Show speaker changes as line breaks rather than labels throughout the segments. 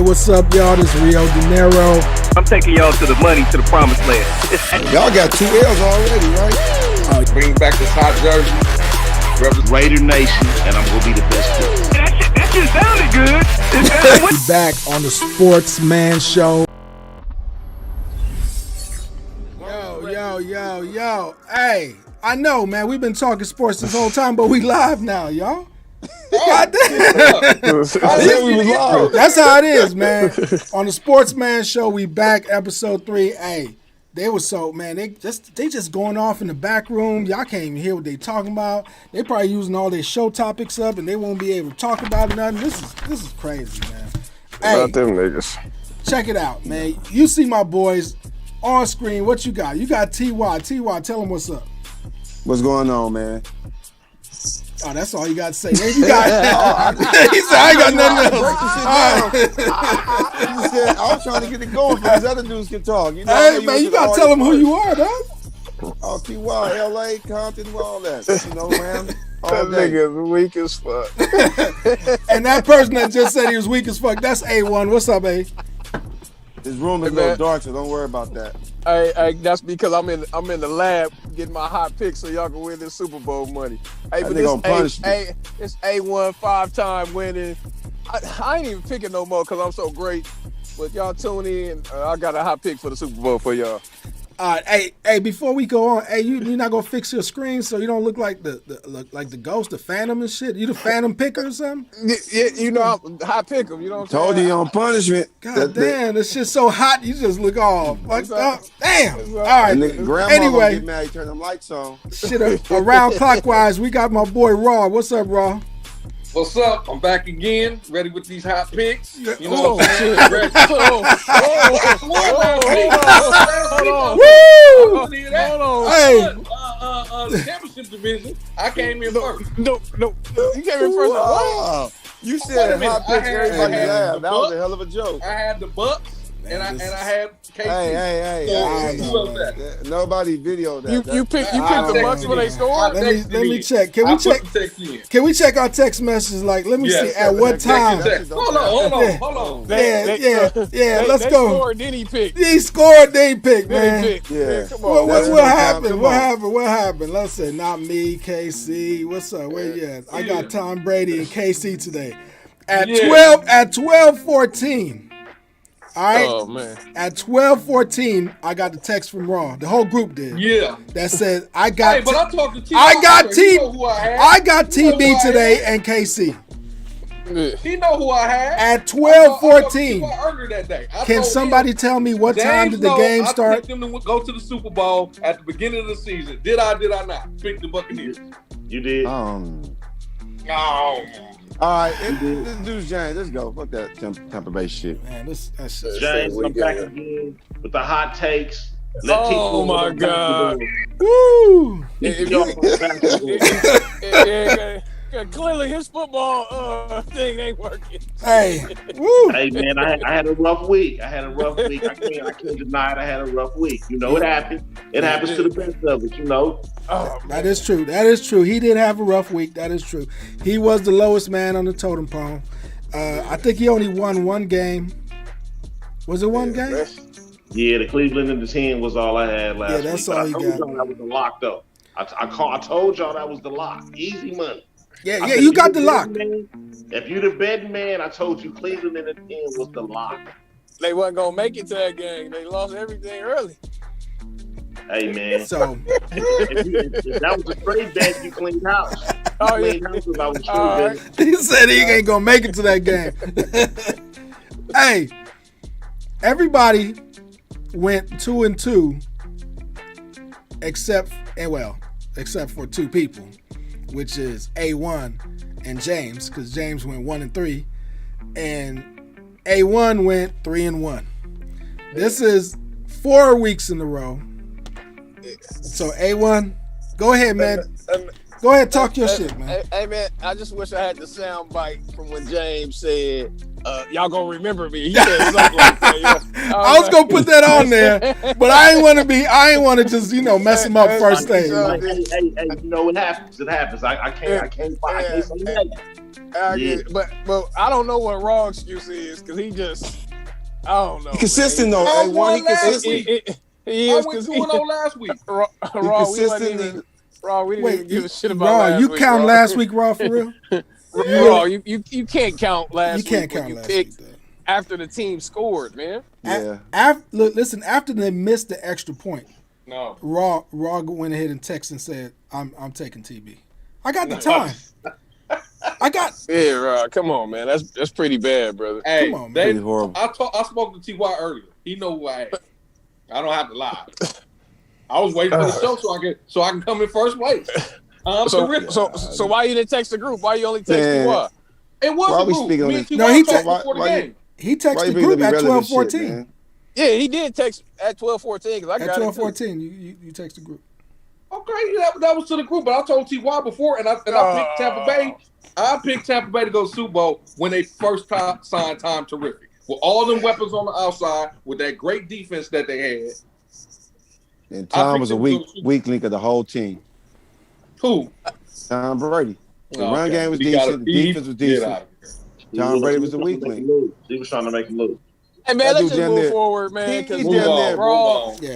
What's up, y'all? This is Rio Dinero.
I'm taking y'all to the money, to the promised land.
Y'all got 2 L's already, right?
Bring back this hot jersey.
Raider Nation, and I'm going to be the best coach. That shit sounded good.
We back on the Sportsman Show. Yo. Hey, I know, man. We've been talking sports this whole time, but we live now, y'all. God damn. That's how it is, man. On the Sportsman Show, we back, episode 3. Hey, they were so, man, they just going off in the back room. Y'all can't even hear what they talking about. They probably using all their show topics up, and they won't be able to talk about nothing. This is crazy, man. Hey,
Not them niggas.
check it out, man. You see my boys on screen. What you got? You got T.Y. T.Y., tell them what's up.
What's going on, man?
Oh, that's all you got to say. Man, you got. He said, I ain't got nothing else.
You said, I was trying to get it going for these other dudes can talk. You know,
Hey, man, you got to tell them who you are, dog.
Oh, T.Y., L.A., Compton, all that. You know, man.
That nigga's weak as fuck.
And that person that just said he was weak as fuck, that's A1. What's up, A?
This room is a little dark, so don't worry about that.
Hey, that's because I'm in the lab getting my hot picks so y'all can win this Super Bowl money. Hey, but it's A1 5-time winning. I ain't even picking no more because I'm so great. But y'all tune in. I got a hot pick for the Super Bowl for y'all.
Hey, before we go on, hey, you're not gonna fix your screen so you don't look like the ghost, the Phantom and shit. You the Phantom picker or something?
Yeah, you know I'm hot pick 'em. You know what I'm
Told
saying?
you on punishment.
God damn, this shit's so hot. You just look all fucked up. Damn. All
Right.
right.
Grandma
Anyway,
get mad, you turn them lights on.
shit around clockwise. We got my boy Raw. What's up, Raw?
What's up? I'm back again, ready with these hot picks. You know
what I'm saying?
Hold on.
Hey.
The championship division, I came in first.
No. You came in first.
Wow. You said hot picks, everybody laughed. That was a hell of a joke.
I had the Bucks, and I had KC.
Hey. Nobody videoed that.
You picked the Bucks when they scored.
Let me check. Can we check our text messages? Like, let me see at what time.
Hold on.
Yeah. Let's
they
go.
Scored, then he picked.
He scored, then he picked, man.
Yeah.
Come on.
What happened? What happened? Let's say not me, KC. What's up? Where you at? I got Tom Brady and KC today. At 12:14. All right.
Oh man.
At 12:14, I got the text from Raw. The whole group did.
Yeah.
That said, I got.
Hey, but I talked to T.
I got T.
You know who I had.
I got TB today and KC.
He know who I had.
At 12:14.
That day.
Can somebody tell me what time did the game start?
I picked them to go to the Super Bowl at the beginning of the season. Did I not pick the Buccaneers?
You did.
No.
All right, this dude's James. Let's go. Fuck that Tampa Bay shit.
Man, that's shit.
James, I'm back again with the hot takes.
Oh my God.
Woo!
Clearly his football thing ain't working.
Hey, woo!
Hey man, I had a rough week. I can't deny it. I had a rough week. You know, it happened. It happens to the best of us. You know.
Oh,
that is true. He did have a rough week. That is true. He was the lowest man on the totem pole. I think he only won one game. Was it one game?
Yeah, the Cleveland and the 10 was all I had last week.
Yeah, that's all he got.
I told y'all that was the lock, though. I told y'all that was the lock. Easy money.
Yeah, you got the lock.
If you're the betting man, I told you Cleveland and the 10 was the lock.
They wasn't gonna make it to that game. They lost everything early.
Hey man,
so
if that was a trade bet, you cleaned house. Right.
He said he ain't gonna make it to that game. Hey, everybody went 2-2, except for two people, which is A1 and James, because James went 1-3, and A1 went 3-1. This is 4 weeks in a row. So A1, go ahead, man. Go ahead, talk your shit, man.
Hey, man, I just wish I had the sound bite from when James said, y'all gonna remember me. He said something like that. Yeah.
I was gonna put that on there, but I ain't want to just, mess him up first thing.
Like, hey, you know what happens? It happens. I can't say that.
But I don't know what Raw excuse is, because he just, I don't know.
He's consistent,
man.
though.
He won last
week. He is,
I went 2-0 last week.
Raw, we didn't even give a shit about
Raw,
last
you
week.
count
Raw.
last week, Raw, for real?
Raw, you can't count last week.
You can't count last week, though.
After the team scored, man.
Yeah.
Listen, after they missed the extra point,
No.
Raw went ahead and texted and said, I'm taking TB. I got the time.
Yeah, Raw, come on, man. That's pretty bad, brother.
Hey,
come on, man.
Pretty horrible.
I spoke to Ty earlier. He know who I am. I don't have to lie. I was waiting for the show so I can come in first place.
So why you didn't text the group? Why you only text Ty?
It was a group. Me and Ty talked before the game.
He texted the group at 12:14.
Yeah, he did text at 12:14.
At 12:14, you text the group.
Okay, that was to the group, but I told Ty before, and I picked Tampa Bay. I picked Tampa Bay to go Super Bowl when they first signed Tom Terrific. With all them weapons on the outside, with that great defense that they had.
And Tom was a weak link of the whole team.
Who?
Tom Brady. The run game was decent. The defense was decent. Tom Brady was a weak link.
He was trying to make him lose.
Hey, man, let's just move forward, man. Because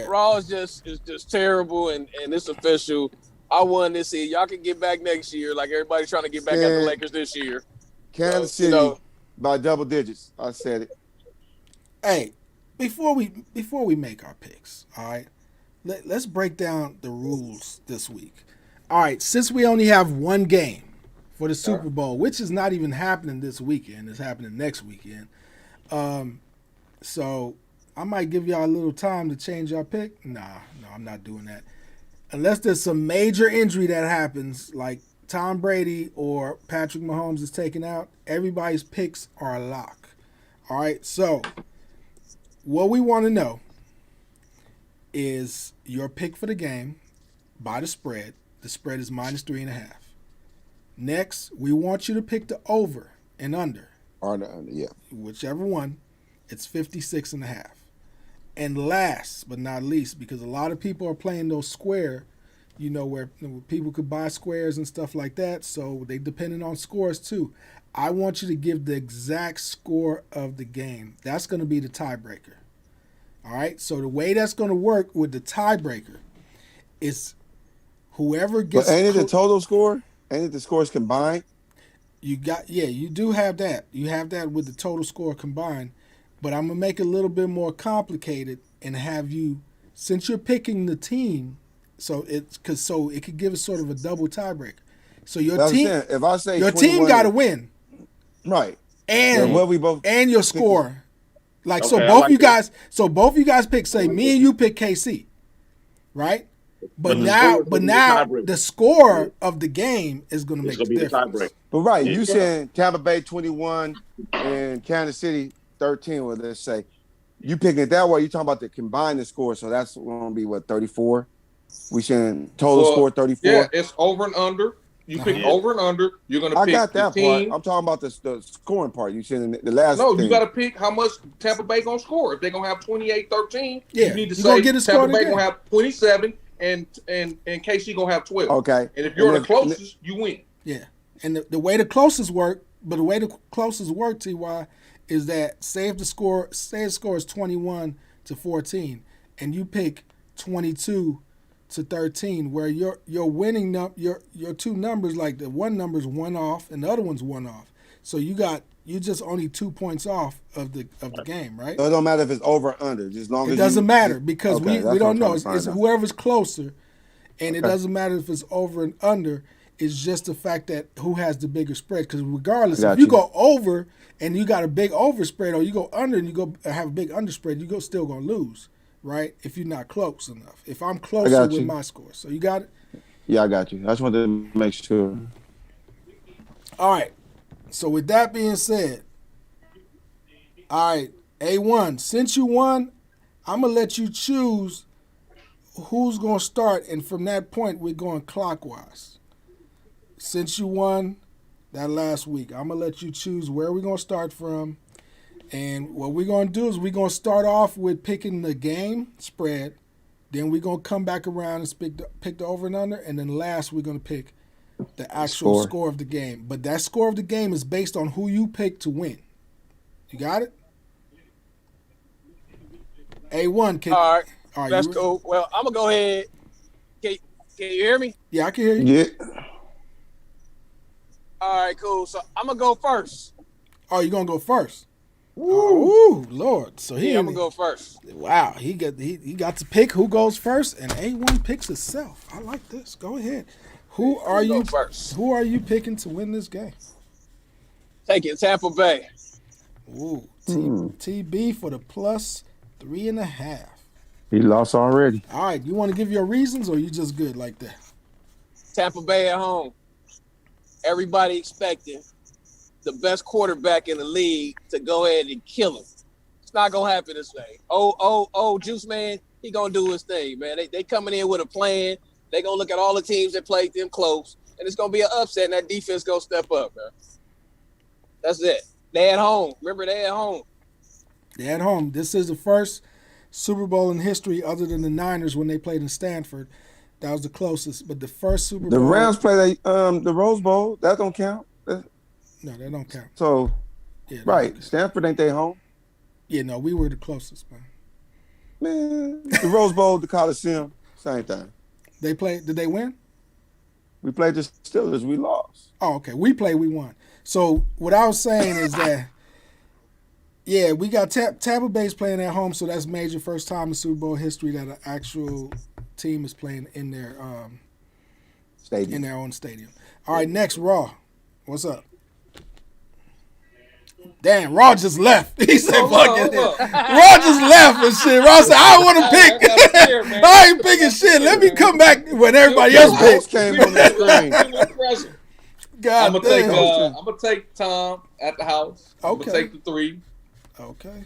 Raw is just terrible, and it's official. I won this year. Y'all can get back next year, like everybody's trying to get back at the Lakers this year.
Kansas City by double digits. I said it.
Hey, before we make our picks, all right, let's break down the rules this week. All right, since we only have one game for the Super Bowl, which is not even happening this weekend, it's happening next weekend. So I might give y'all a little time to change your pick. No, I'm not doing that. Unless there's some major injury that happens, like Tom Brady or Patrick Mahomes is taken out, everybody's picks are a lock. All right, so what we want to know is your pick for the game by the spread. The spread is -3.5. Next, we want you to pick the over and under.
Or the under, yeah.
Whichever one, it's 56.5. And last but not least, because a lot of people are playing those square, where people could buy squares and stuff like that, so they depending on scores too. I want you to give the exact score of the game. That's going to be the tiebreaker. All right? So the way that's going to work with the tiebreaker is whoever gets...
But ain't it the total score? Ain't it the scores combined?
You do have that. You have that with the total score combined. But I'm going to make it a little bit more complicated and have you, since you're picking the team, so it could give us sort of a double tiebreaker. So your team got to win.
Right.
And
we both
and your score. Like, so both you guys pick, say me and you pick KC. Right? But now the score of the game is going to make the difference.
But right, you saying Tampa Bay 21 and Kansas City 13, well, let's say. You picking it that way, you're talking about the combined score, so that's going to be, 34? We saying total score 34?
Yeah, it's over and under. You pick over and under. You're going to pick
I got that
team.
part. I'm talking about the scoring part. You saying the last
No,
thing.
you got to pick how much Tampa Bay going to score. If they're going to have 28-13,
you
need to
say
Tampa Bay going to have 27 and KC going to have 12.
Okay.
And if you're the closest, you win.
Yeah. And the way the closest work, TY, is that say the score is 21-14 and you pick 22-13, where your winning your two numbers, like the one number's one off and the other one's one off. So you just only 2 points off of the game, right?
So it don't matter if it's over or under, just long as
it doesn't matter because
okay,
we don't know. It's whoever's closer, and it doesn't matter if it's over and under. It's just the fact that who has the bigger spread. Because regardless, if you go over and you got a big overspread, or you go under and you go have a big underspread, you still gonna lose, right? If you're not close enough. If I'm closer with my score, so you got it.
Yeah, I got you. I just wanted to make sure.
All right. So with that being said, all right, A1, since you won, I'm gonna let you choose who's gonna start, and from that point we're going clockwise. since you won that last week, I'm going to let you choose where we're going to start from. And what we're going to do is we're going to start off with picking the game spread. Then we're going to come back around and pick the over and under. And then last, we're going to pick the actual score of the game. But that score of the game is based on who you pick to win. You got it? A1.
All right, that's cool. Well, I'm going to go ahead. Can you hear me?
Yeah, I can hear you.
Yeah.
All right, cool. So I'm going to go first.
Oh, you're going to go first? Ooh, Lord. So
I'm going to go first.
Wow, he got to pick who goes first, and A1 picks itself. I like this. Go ahead. Who are you picking to win this game?
Taking Tampa Bay.
Ooh, TB for the plus 3.5.
He lost already.
All right, you want to give your reasons, or you just good like that?
Tampa Bay at home. Everybody expecting the best quarterback in the league to go ahead and kill him. It's not gonna happen this way. Juice Man, he gonna do his thing, man. They coming in with a plan. They gonna look at all the teams that played them close, and it's gonna be an upset, and that defense gonna step up, man. That's it. They at home. Remember, they at home.
They at home. This is the first Super Bowl in history, other than the Niners when they played in Stanford. That was the closest, but the first Super Bowl.
The Rams played the Rose Bowl. That don't count.
No, that don't count.
So, yeah, right, Stanford ain't they home?
Yeah, no, we were the closest, man.
Man, the Rose Bowl, the Coliseum, same thing.
They played. Did they win?
We played the Steelers. We lost.
Oh, okay. We won. So what I was saying is that, yeah, we got Tampa Bay's playing at home, so that's major, first time in Super Bowl history that an actual team is playing in their
stadium,
in their own stadium. All right, next Raw. What's up? Damn, Raw just left. He said, fuck it. Raw just left and shit. Raw said, I don't want to pick. I ain't picking shit. Let me come back when everybody else picks.
Came on the screen.
I'm gonna take Tom at the house. I'm gonna take the 3.
Okay.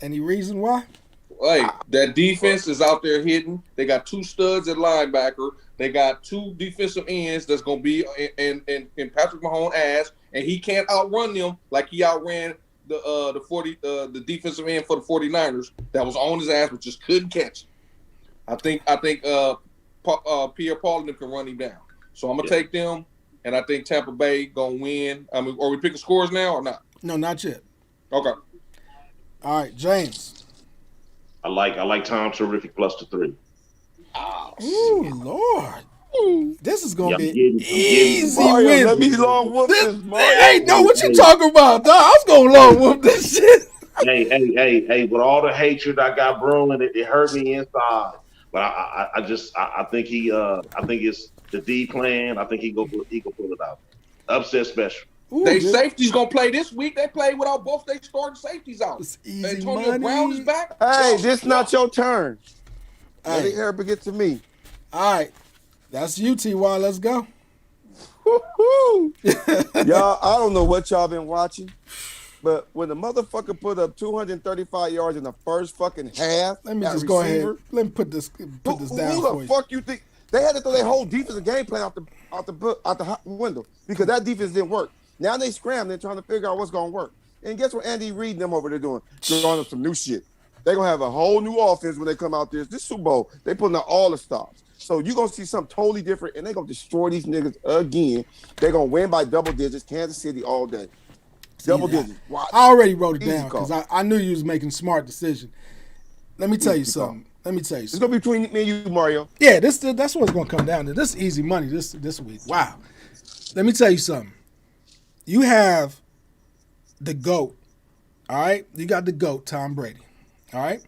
Any reason why?
Hey, that defense is out there hidden. They got 2 studs at linebacker. They got 2 defensive ends that's gonna be in Patrick Mahomes' ass, and he can't outrun them like he outran the defensive end for the 49ers that was on his ass but just couldn't catch him. I think Pierre Paul and them can run him down. So I'm gonna take them, and I think Tampa Bay gonna win. I mean, are we picking scores now or not?
No, not yet.
Okay.
All right, James.
I like Tom Terrific plus the 3.
Oh, Lord. This is going to be an easy win.
Let me long whoop this,
Hey, no, what you talking about, dog? I was going to long whoop this shit.
Hey, with all the hatred I got brewing, it hurt me inside. But I think it's the D plan. I think he go pull it out. Upset special.
Ooh, they safety's gonna play this week. They played without both their starting safeties out. Antonio Brown is back.
Hey, this not your turn. Let it ever get to me.
All right, that's you, T.Y. Let's go.
Y'all, I don't know what y'all been watching, but when the motherfucker put up 235 yards in the first fucking half,
let me just go ahead. Let me put this down.
Who the fuck you think? They had to throw their whole defensive game plan out the window because that defense didn't work. Now they scrambling, trying to figure out what's going to work. And guess what Andy Reid and them over there doing? Throwing up some new shit. They're going to have a whole new offense when they come out this Super Bowl. They putting out all the stops. So you're going to see something totally different, and they're going to destroy these niggas again. They're going to win by double digits, Kansas City all day. Double digits. Watch.
I already wrote it down because I knew you was making a smart decision. Let me tell you something. It's
going to be between me and you, Mario.
Yeah, that's what it's going to come down to. This is easy money this week. Wow. Let me tell you something. You have the GOAT, all right? You got the GOAT, Tom Brady, all right?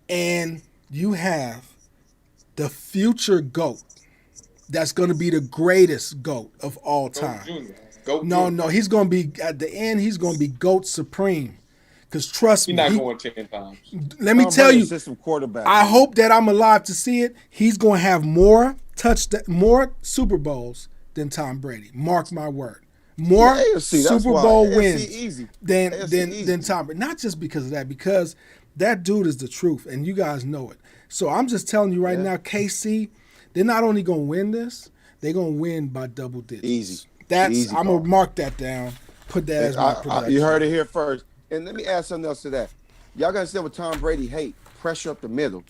And you have the future GOAT that's going to be the greatest GOAT of all time. No, he's going to be, at the end, he's going to be GOAT Supreme. Because trust me.
He's not going 10 times.
Let me tell you, I hope that I'm alive to see it. He's going to have more Super Bowls than Tom Brady. Mark my word. More Super Bowl wins than Tom Brady. Not just because of that, because that dude is the truth, and you guys know it. So I'm just telling you right now, KC, they're not only gonna win this, they're gonna win by double digits.
Easy.
I'm gonna mark that down. Put that as my prediction.
You heard it here first. And let me add something else to that. Y'all gotta understand what Tom Brady hate. Pressure up the middle.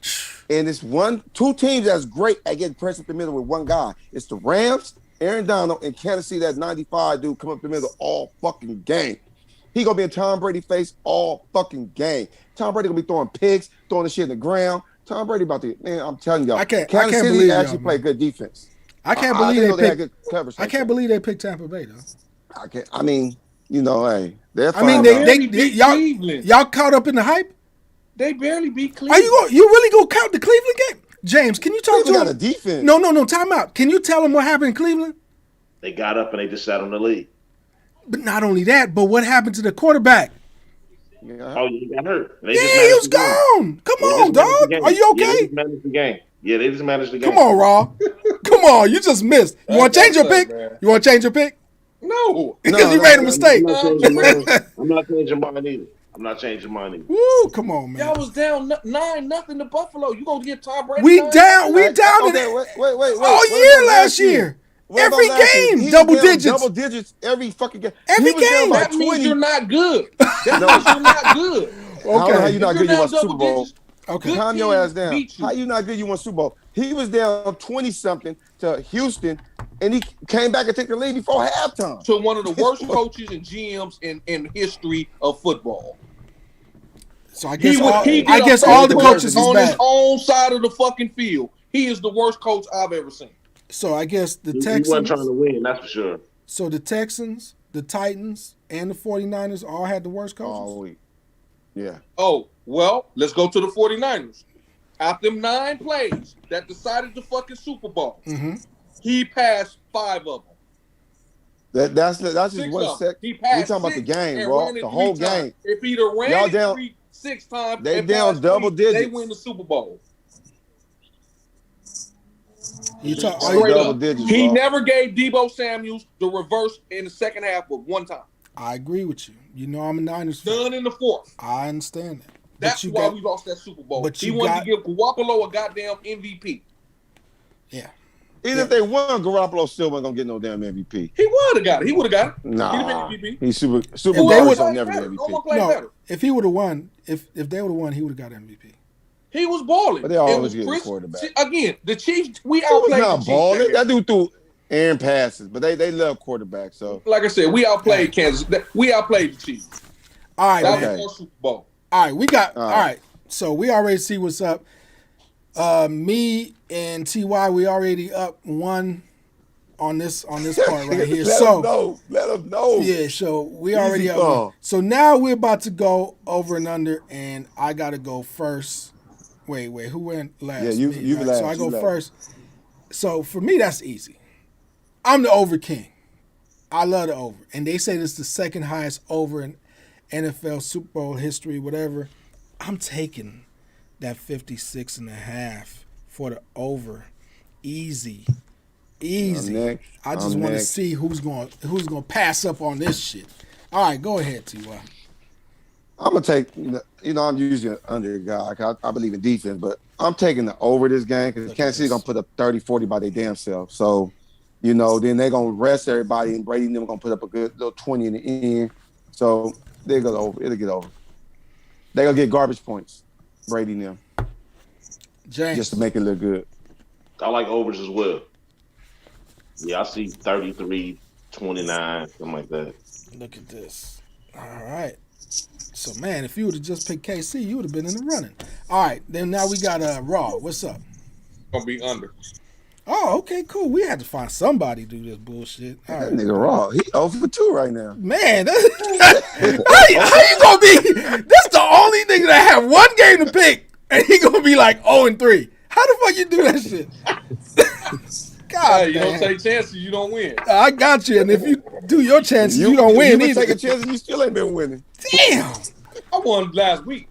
And it's two teams that's great at getting pressure up the middle with one guy. It's the Rams, Aaron Donald, and Kansas City, that 95 dude come up the middle all fucking game. He gonna be in Tom Brady's face all fucking game. Tom Brady gonna be throwing picks, throwing the shit in the ground. Tom Brady about to, man, I'm telling y'all. Kansas City
believe
actually play good defense.
I can't believe they picked good coverage. I can't believe they picked Tampa Bay though.
I mean, you know, hey, they're fine.
I mean, y'all caught up in the hype.
They barely beat Cleveland.
You really gonna count the Cleveland game? James, can you talk to him?
Got a defense.
No, time out. Can you tell him what happened in Cleveland?
They got up and they just sat on the lead.
But not only that, but what happened to the quarterback?
Yeah. Oh, he got hurt.
He was gone. Come on, dog. Are you okay?
Yeah, they just managed the game. They just managed the game.
Come on, Raw. Come on, you just missed. You want to change your pick?
Man.
You want to change your pick?
No.
Because you made a mistake.
I'm not changing mine either.
Woo, come on, man.
Y'all was down 9-0 to Buffalo. You gonna get Tom Brady?
We down.
Wait.
All year last year. Every game, double digits.
Double digits every fucking game.
Every game.
That means you're not good. That means you're not good.
Okay. How you not good? You won Super Bowl.
Okay.
Calm your ass down. How you not good? You won Super Bowl. He was down 20-something to Houston, and he came back and took the lead before halftime.
To one of the worst coaches and GMs in history of football.
So I guess all the coaches is
on
bad.
His own side of the fucking field. He is the worst coach I've ever seen.
So I guess the Texans.
He wasn't trying to win, that's for sure.
So the Texans, the Titans, and the 49ers all had the worst coaches?
All week. Yeah.
Oh, well, let's go to the 49ers. After them 9 plays that decided the fucking Super Bowl, he passed 5 of them.
That's just one sec.
He passed.
We talking about the game, bro. The whole game.
If he'd have ran it 6 times,
they down double digits.
They win the Super Bowl.
Double digits,
he never gave Deebo Samuels the reverse in the second half but 1 time.
I agree with you. You know I'm a Niners fan.
Done in the 4th.
I understand that.
That's why we lost that Super Bowl. He wanted to give Garoppolo a goddamn MVP.
Yeah.
Even if they won, Garoppolo still wasn't gonna get no damn MVP.
He would have got it. He would have got it.
Nah.
He'd have been MVP.
He's super garbage on never get MVP.
No, if he would have won, if they would have won, he would have got MVP.
He was balling.
But they always get a quarterback.
Again, the Chiefs, we outplayed the Chiefs.
Balling. That dude threw Aaron passes, but they love quarterbacks. So,
like I said, we outplayed Kansas. We outplayed the Chiefs.
All right,
that was our Super Bowl.
All right, we got all right. So we already see what's up. Me and TY, we already up 1 on this part right here.
Let them know.
Yeah, so we already up 1. So now we're about to go over and under, and I gotta go first. Wait, who went last?
Yeah, you
right?
last.
So I go first. So for me, that's easy. I'm the over king. I love the over. And they say this is the second highest over in NFL Super Bowl history, whatever. I'm taking that 56.5 for the over. Easy. I just want to see who's going to pass up on this shit. All right, go ahead, T.Y.
I'm going to take, I'm usually an under guy. I believe in defense, but I'm taking the over this game because Kansas City going to put up 30, 40 by their damn self. So, then they're going to rest everybody, and Brady and them going to put up a good little 20 in the end. So, they'll go over. It'll get over. They're going to get garbage points, Brady and them.
James.
Just to make it look good.
I like overs as well. Yeah, I see 33, 29, something like that.
Look at this. All right. So, man, if you would have just picked KC, you would have been in the running. All right. Then now we got Raw. What's up?
Gonna be under.
Oh, okay, cool. We had to find somebody to do this bullshit. All right.
That nigga Raw. He 0 for 2 right now.
Man, how you gonna be? That's the only nigga that have 1 game to pick, and he gonna be like 0-3. How the fuck you do that shit? God,
you don't take chances, you don't win.
I got you, and if you do your chances, you don't win either.
You take a chance and you still ain't been winning.
Damn.
I won last week.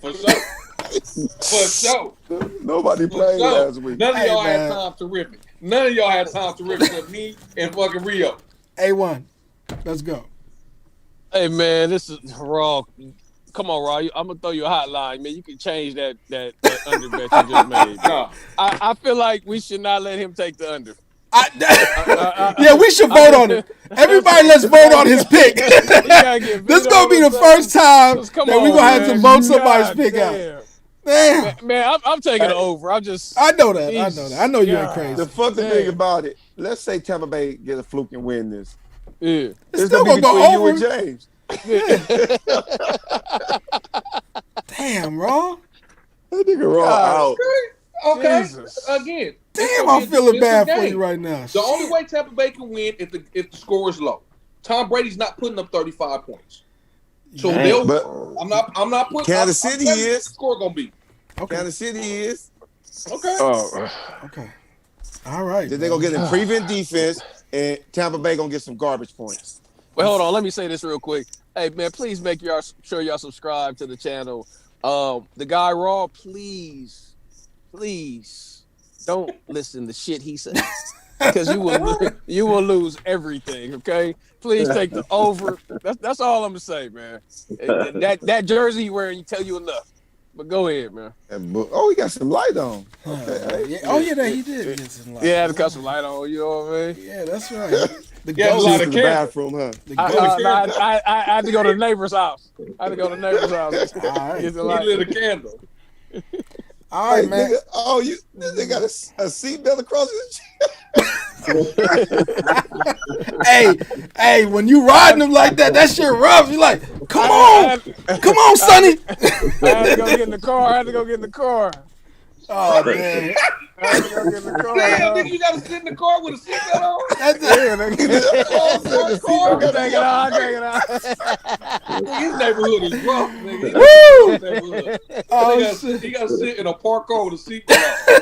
For sure.
Nobody played last week.
None of y'all had time to rip it. None of y'all had time to rip it but me and fucking Rio.
A1. Let's go.
Hey, man, this is Raw. Come on, Raw. I'm gonna throw you a hotline, man. You can change that under bet you just made. No, I feel like we should not let him take the under.
Yeah, we should vote on it. Everybody, let's vote on his pick. This is gonna be the first time that we're gonna have to vote somebody's pick out.
Man, I'm taking it over. I
know that. I know you ain't crazy.
The fucking thing about it, let's say Tampa Bay get a fluke and win this.
Yeah.
It's still gonna go over. You and James.
Damn, Raw.
That nigga Raw out.
Okay.
Jesus.
Again.
Damn, I'm feeling bad for you right now.
The only way Tampa Bay can win if the score is low. Tom Brady's not putting up 35 points. So I'm not putting
Kansas City is.
The score gonna be.
Okay.
Kansas City is.
Okay.
Okay. All right.
Then they're gonna get a prevent defense, and Tampa Bay gonna get some garbage points.
Wait, hold on. Let me say this real quick. Hey, man, please make sure y'all subscribe to the channel. The guy Raw, please don't listen to shit he says because you will lose everything. Okay, please take the over. That's all I'm gonna say, man. That jersey he wearing, you tell you enough. But go ahead, man.
Oh, he got some light on. Okay.
He did get some light.
Yeah, had to cut some light on. You know what I mean?
Yeah, that's right. The
ghost in the bathroom, huh?
I had to go to the neighbor's house. All right.
He lit a candle.
All right, man.
They got a seatbelt across his
Hey, when you riding them like that shit rough. You like, come on, Sonny.
I had to go get in the car.
Oh man.
I had to go get in the car. Damn, nigga, you gotta sit in the car with a seatbelt on.
Take it out.
His neighborhood is rough, nigga.
Woo!
He gotta sit in a park car with a seatbelt.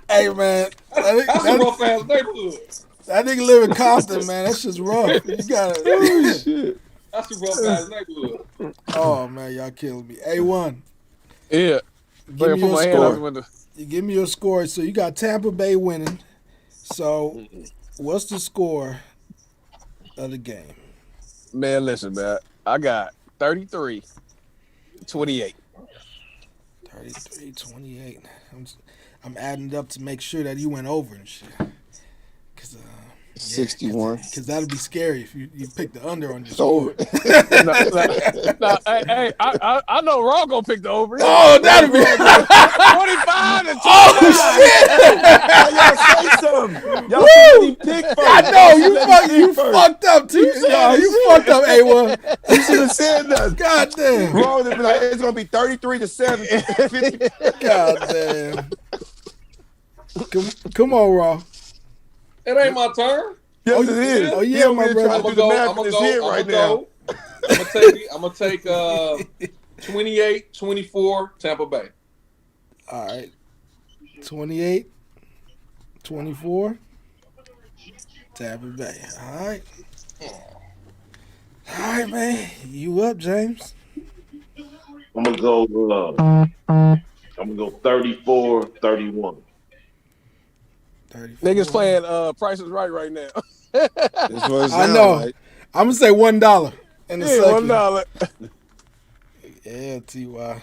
Hey man,
that's a rough ass neighborhood.
That nigga live in Compton, man. That's just rough. You gotta.
shit.
That's a rough ass neighborhood.
Oh man, y'all killing me. A1.
Yeah.
Give me your score. You give me your score. So you got Tampa Bay winning. So what's the score of the game?
Man, listen, man. I got 33-28.
33-28. I'm adding it up to make sure that you went over and shit.
61.
Because that'll be scary if you pick the under on your
score.
Hey, I know Raw gonna pick the over.
Oh, that'll be
25 and 2.
Oh shit!
Y'all say something. Y'all
Woo!
pick first.
I know you fucked up too. You fucked up, A1.
You should have said that.
God damn.
Raw would have been like, it's gonna be 33-7.
God damn. Come on, Raw.
It ain't my turn.
Yes, it is.
Oh yeah, my brother.
I'm gonna take 28-24 Tampa Bay.
All right. 28-24 Tampa Bay. All right, man. You up, James?
I'm gonna go 34-31.
Niggas playing Price is Right now.
I know. Like. I'm gonna say $1 in the second.
$1.
Yeah, Ty.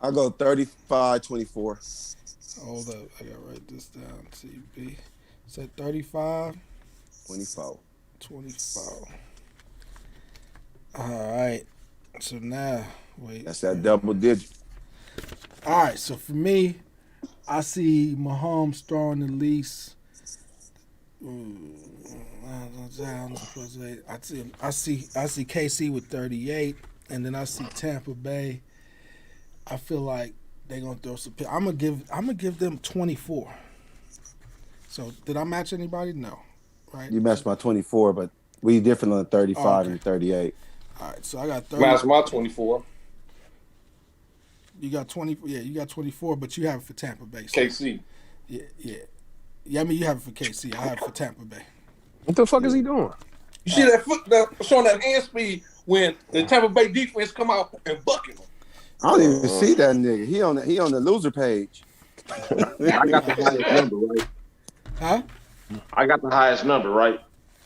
I'll go 35-24.
Hold up, I gotta write this down. TB. Say 35.
24.
All right. So now, wait.
That's that double digit.
All right. So for me, I see Mahomes throwing at least. I see KC with 38, and then I see Tampa Bay. I feel like they're gonna throw some. I'm gonna give them 24. So did I match anybody? No, right?
You matched my 24, but we different on 35 and 38.
All right, so I got 30.
Match my 24.
You got 20. Yeah, you got 24, but you have it for Tampa Bay. So.
KC.
Yeah. I mean, you have it for KC. I have it for Tampa Bay.
What the fuck is he doing?
You see that foot showing that hand speed when the Tampa Bay defense come out and bucket him.
I don't even see that nigga. He on the loser page.
I got the highest number, right?
Huh?
I got the highest number, right?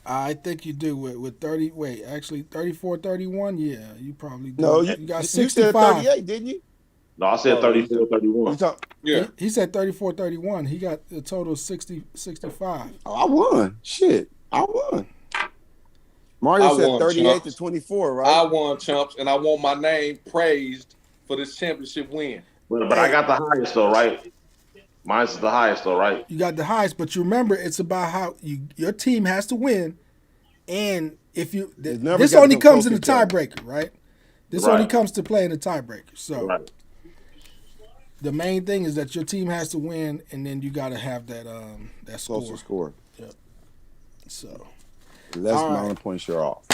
I think you do with 30. Wait, actually 34-31. Yeah, you probably do.
No,
you got
you
65.
said 38, didn't you?
No, I said 34-31.
Yeah.
He said 34-31. He got a total of 65.
Oh, I won. Shit, I won. Mario said 38-24, right?
I won, chumps, and I want my name praised for this championship win.
But I got the highest though, right? Mine's the highest though, right?
You got the highest, but you remember it's about how your team has to win, and if you this only comes in the tiebreaker, right? This only comes to play in the tiebreaker. So the main thing is that your team has to win, and then you got to have that
score.
Yep. So
less than 9 points, you're off.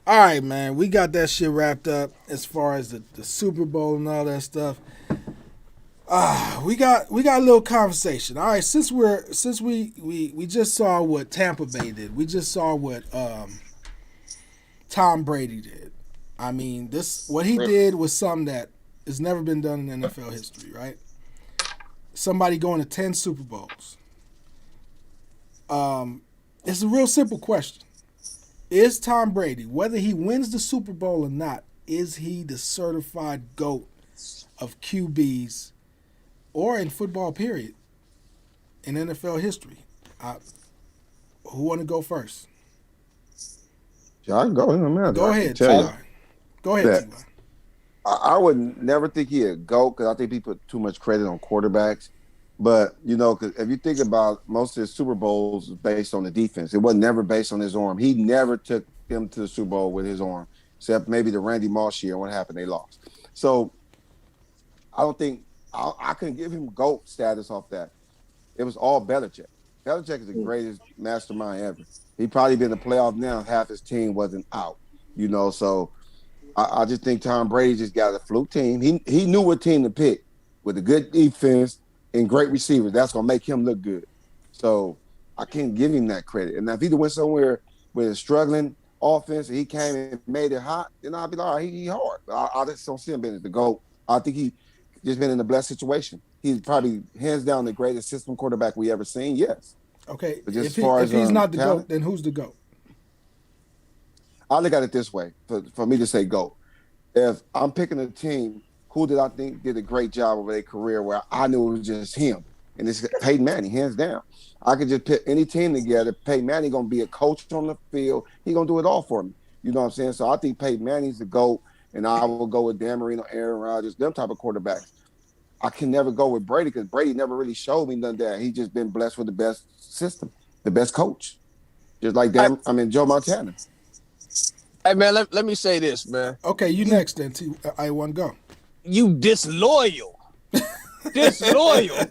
All right, man. We got that shit wrapped up as far as the Super Bowl and all that stuff. We got a little conversation. All right, since we just saw what Tampa Bay did. We just saw what Tom Brady did. I mean, what he did was something that has never been done in NFL history, right? Somebody going to 10 Super Bowls. It's a real simple question. Is Tom Brady, whether he wins the Super Bowl or not, is he the certified GOAT of QBs or in football, period, in NFL history? Who want to go first?
Yeah, I can go.
Go ahead, T.Y. Go ahead, T.Y.
I would never think he'd a GOAT because I think he put too much credit on quarterbacks. But, because if you think about most of his Super Bowls based on the defense, it was never based on his arm. He never took them to the Super Bowl with his arm, except maybe the Randy Moss year. What happened? They lost. So I don't think I couldn't give him GOAT status off that. It was all Belichick. Belichick is the greatest mastermind ever. He'd probably been in the playoff now. Half his team wasn't out, So I just think Tom Brady just got a fluke team. He knew what team to pick with a good defense and great receivers. That's going to make him look good. So I can't give him that credit. And if he went somewhere with a struggling offense and he came and made it hot, then I'll be like, all right, he hard. I just don't see him being the GOAT. I think he just been in a blessed situation. He's probably hands down the greatest system quarterback we ever seen. Yes.
Okay. If he's not the GOAT, then who's the GOAT?
I look at it this way, for me to say GOAT. If I'm picking a team, who did I think did a great job of their career where I knew it was just him? And it's Peyton Manning, hands down. I could just put any team together. Peyton Manning going to be a coach on the field. He going to do it all for me. You know what I'm saying? So I think Peyton Manning's the GOAT, and I will go with Dan Marino, Aaron Rodgers, them type of quarterbacks. I can never go with Brady because Brady never really showed me none of that. He just been blessed with the best system, the best coach. Just like Joe Montana.
Hey, man, let me say this, man.
Okay, you next then. I want to go.
You disloyal. Disloyal.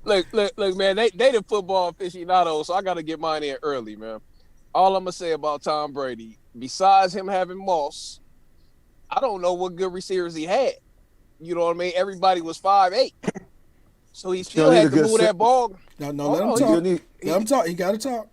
look, man, they the football aficionados, so I got to get mine in early, man. All I'm going to say about Tom Brady, besides him having Moss, I don't know what good receivers he had. You know what I mean? Everybody was 5'8". So he still had to move that ball.
No, let him talk. Let him talk. He got to talk.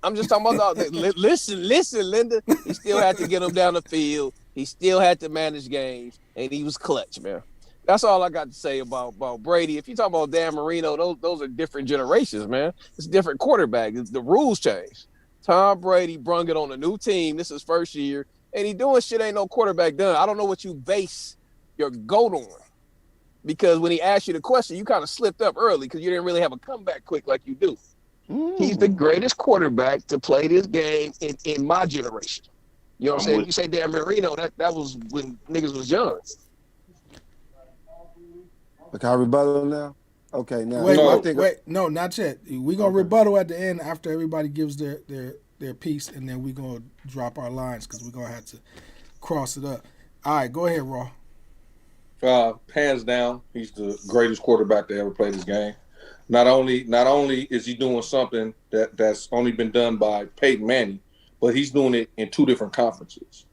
I'm just talking about listen, Linda. He still had to get him down the field. He still had to manage games, and he was clutch, man. That's all I got to say about Brady. If you talk about Dan Marino, those are different generations, man. It's different quarterbacks. The rules changed. Tom Brady brung it on a new team. This is first year, and he doing shit ain't no quarterback done. I don't know what you base your GOAT on. Because when he asked you the question, you kind of slipped up early because you didn't really have a comeback quick like you do. He's the greatest quarterback to play this game in my generation. You know what I'm saying? You say Dan Marino, that was when niggas was young.
Can I rebuttal now? Okay, now.
Wait, no, not yet. We're going to rebuttal at the end after everybody gives their piece, and then we're going to drop our lines because we're going to have to cross it up. All right, go ahead, Raw.
Hands down, he's the greatest quarterback to ever play this game. Not only is he doing something that's only been done by Peyton Manning, but he's doing it in two different conferences.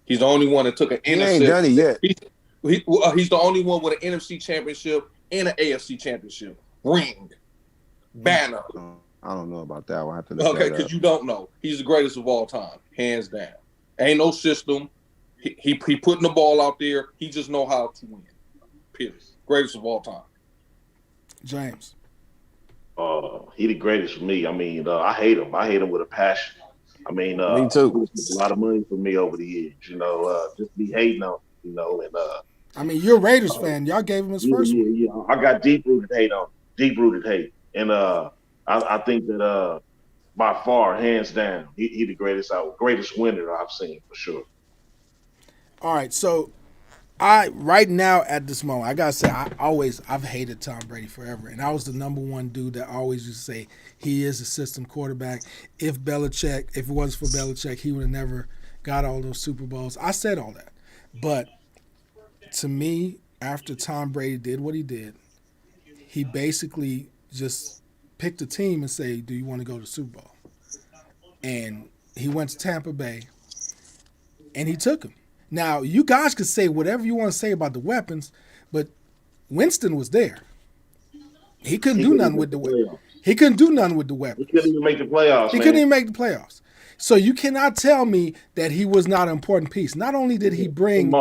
He's the only one that took an NFC. He
ain't done it yet.
He's the only one with an NFC championship and an AFC championship ring, banner.
I don't know about that one.
Okay, because you don't know. He's the greatest of all time, hands down. Ain't no system. He putting the ball out there. He just know how to win. Period. Greatest of all time.
James.
He the greatest for me. I mean, I hate him. I hate him with a passion. I mean,
Me too.
he spent a lot of money for me over the years. Just be hating on. And
I mean, you're a Raiders fan. Y'all gave him his first one.
yeah. I got deep rooted hate on. Deep rooted hate, and I think that by far, hands down, he the greatest winner I've seen for sure.
All right, so right now at this moment, I gotta say I've hated Tom Brady forever, and I was the number one dude that always used to say he is a system quarterback. If it wasn't for Belichick, he would have never got all those Super Bowls. I said all that, but to me, after Tom Brady did what he did, he basically just picked a team and say, "Do you want to go to the Super Bowl?" And he went to Tampa Bay, and he took him. Now, you guys could say whatever you want to say about the weapons, but Winston was there. He couldn't do nothing with the weapons. He couldn't do nothing with the weapons.
He couldn't even make the playoffs.
He couldn't even make the playoffs. So you cannot tell me that he was not an important piece. Not only did he bring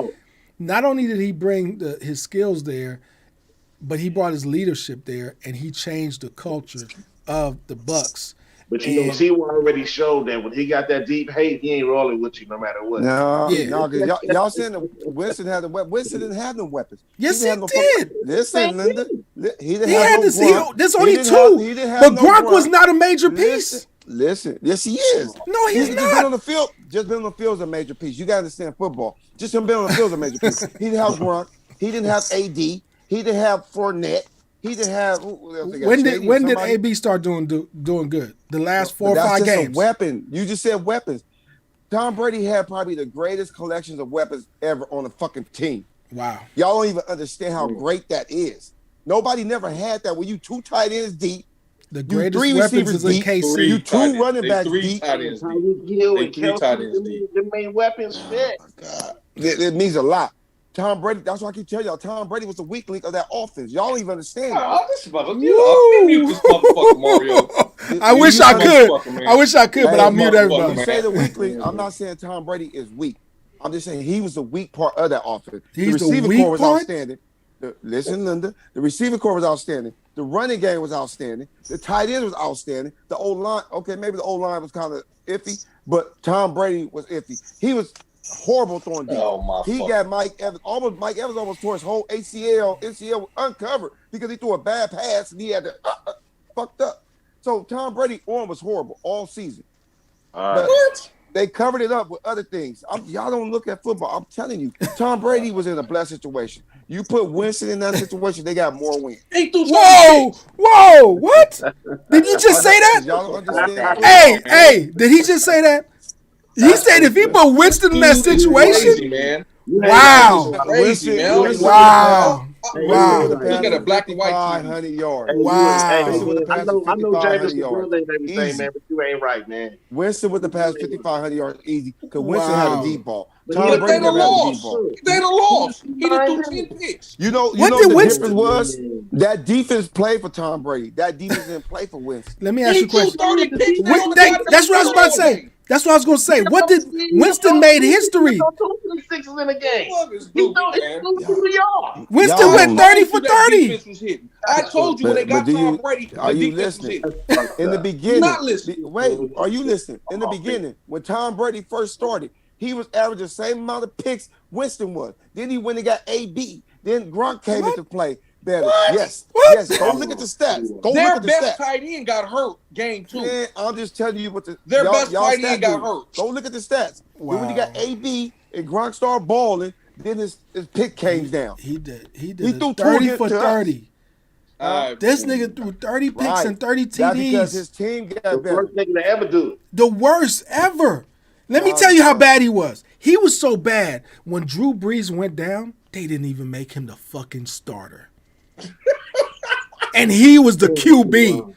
his skills there, but he brought his leadership there, and he changed the culture of the Bucs.
But he already showed that when he got that deep hate, he ain't rolling with you no matter what.
No, y'all saying that Winston had the weapons. Winston didn't have no weapons.
Yes, he did.
Listen, Linda, he didn't
He
have
had
no
this.
Gronk.
There's only two. But Gronk was not a major piece.
Listen, yes, he is.
No, he's
Just
not.
been on the field. Just been on the field is a major piece. You got to understand football. Just him being on the field is a major piece. He didn't have Gronk. He didn't have AD. He didn't have Fournette. He didn't have.
When did AB start doing good? The last 4 or 5 games.
A weapon. You just said weapons. Tom Brady had probably the greatest collections of weapons ever on a fucking team.
Wow.
Y'all don't even understand how great that is. Nobody never had that. When you 2 tight ends deep,
the greatest
3
weapons
receivers
is in
deep,
KC.
you 2 running backs deep.
The main weapons fit.
Oh, God. It means a lot. Tom Brady, that's why I keep telling y'all, Tom Brady was the weak link of that offense. Y'all don't even understand.
This motherfucker, Mario.
I wish I could, but I'll mute everybody.
You say the weak link, I'm not saying Tom Brady is weak. I'm just saying he was the weak part of that offense.
He's
the receiving
weak
core was
part?
outstanding. Listen, Linda, the receiving core was outstanding. The running game was outstanding. The tight end was outstanding. The O-line, okay, maybe the O-line was kind of iffy, but Tom Brady was iffy. He was horrible throwing deep. He got Mike Evans almost tore his whole NCL uncovered because he threw a bad pass and he had to fucked up. So Tom Brady's arm was horrible all season. What? They covered it up with other things. Y'all don't look at football. I'm telling you, Tom Brady was in a blessed situation. You put Winston in that situation, they got more wins.
Whoa, what? Did you just say that?
Y'all don't understand.
Hey, did he just say that? He said if he put Winston in that situation,
crazy, man.
Wow.
Crazy, man.
Wow.
He got a black and white
500 yards.
Wow.
I know James and everything, man, but you ain't right, man.
Winston with the past 5,500 yards easy because Winston had a deep ball.
Tom Brady never had a deep ball. They'd have lost. He done threw 10 picks.
You know the difference was that defense played for Tom Brady. That defense didn't play for Winston.
Let me ask you a question.
30 picks.
That's what I was about to say. That's what I was going to say. What did Winston made history?
Sixes in a game.
Winston went 30 for 30.
I told you when they got Tom Brady.
Are you listening? In the beginning,
not listening.
Wait, are you listening? In the beginning, when Tom Brady first started, he was averaging the same amount of picks Winston was. Then he went and got AB. Then Gronk came into play. Better.
What?
Yes.
What?
Yes. Go look at the stats.
Their best tight end got hurt game 2.
Man, I'm just telling you what
their best tight end got hurt.
Go look at the stats.
Wow.
Then when you got AB and Gronk started balling, then his pick came down.
He did. He
threw
30 for 30.
Us.
This nigga threw 30 picks and 30 TDs.
That's because his team got
The
better.
worst nigga to ever do it.
The worst ever. Let me tell you how bad he was. He was so bad. When Drew Brees went down, they didn't even make him the fucking starter. And he was the QB.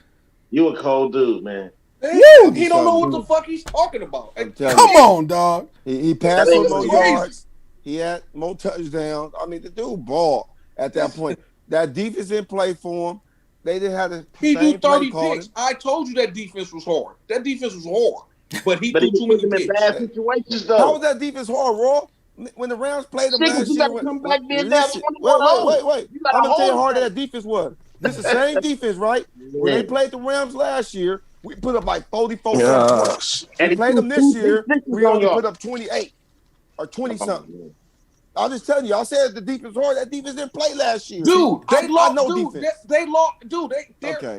You a cold dude, man.
Woo!
He don't know what the fuck he's talking about.
Come on, dog.
He passed for more
crazy.
yards. He had more touchdowns. I mean, the dude balled at that point. That defense didn't play for him. They didn't have the
He
same
threw 30
play
picks.
calling.
I told you that defense was hard. That defense was hard. But he threw too many
in
picks.
bad situations, though.
How was that defense hard, Raw? When the Rams played them last
You
year,
gotta come back being down 21-0.
wait. I'm gonna tell you how hard that defense was. This is the same defense, right? When they played the Rams last year, we put up like 44 points. We played them this year, we only put up 28 or 20-something. I'm just telling you, I said the defense hard. That defense didn't play last year.
Dude, they lost.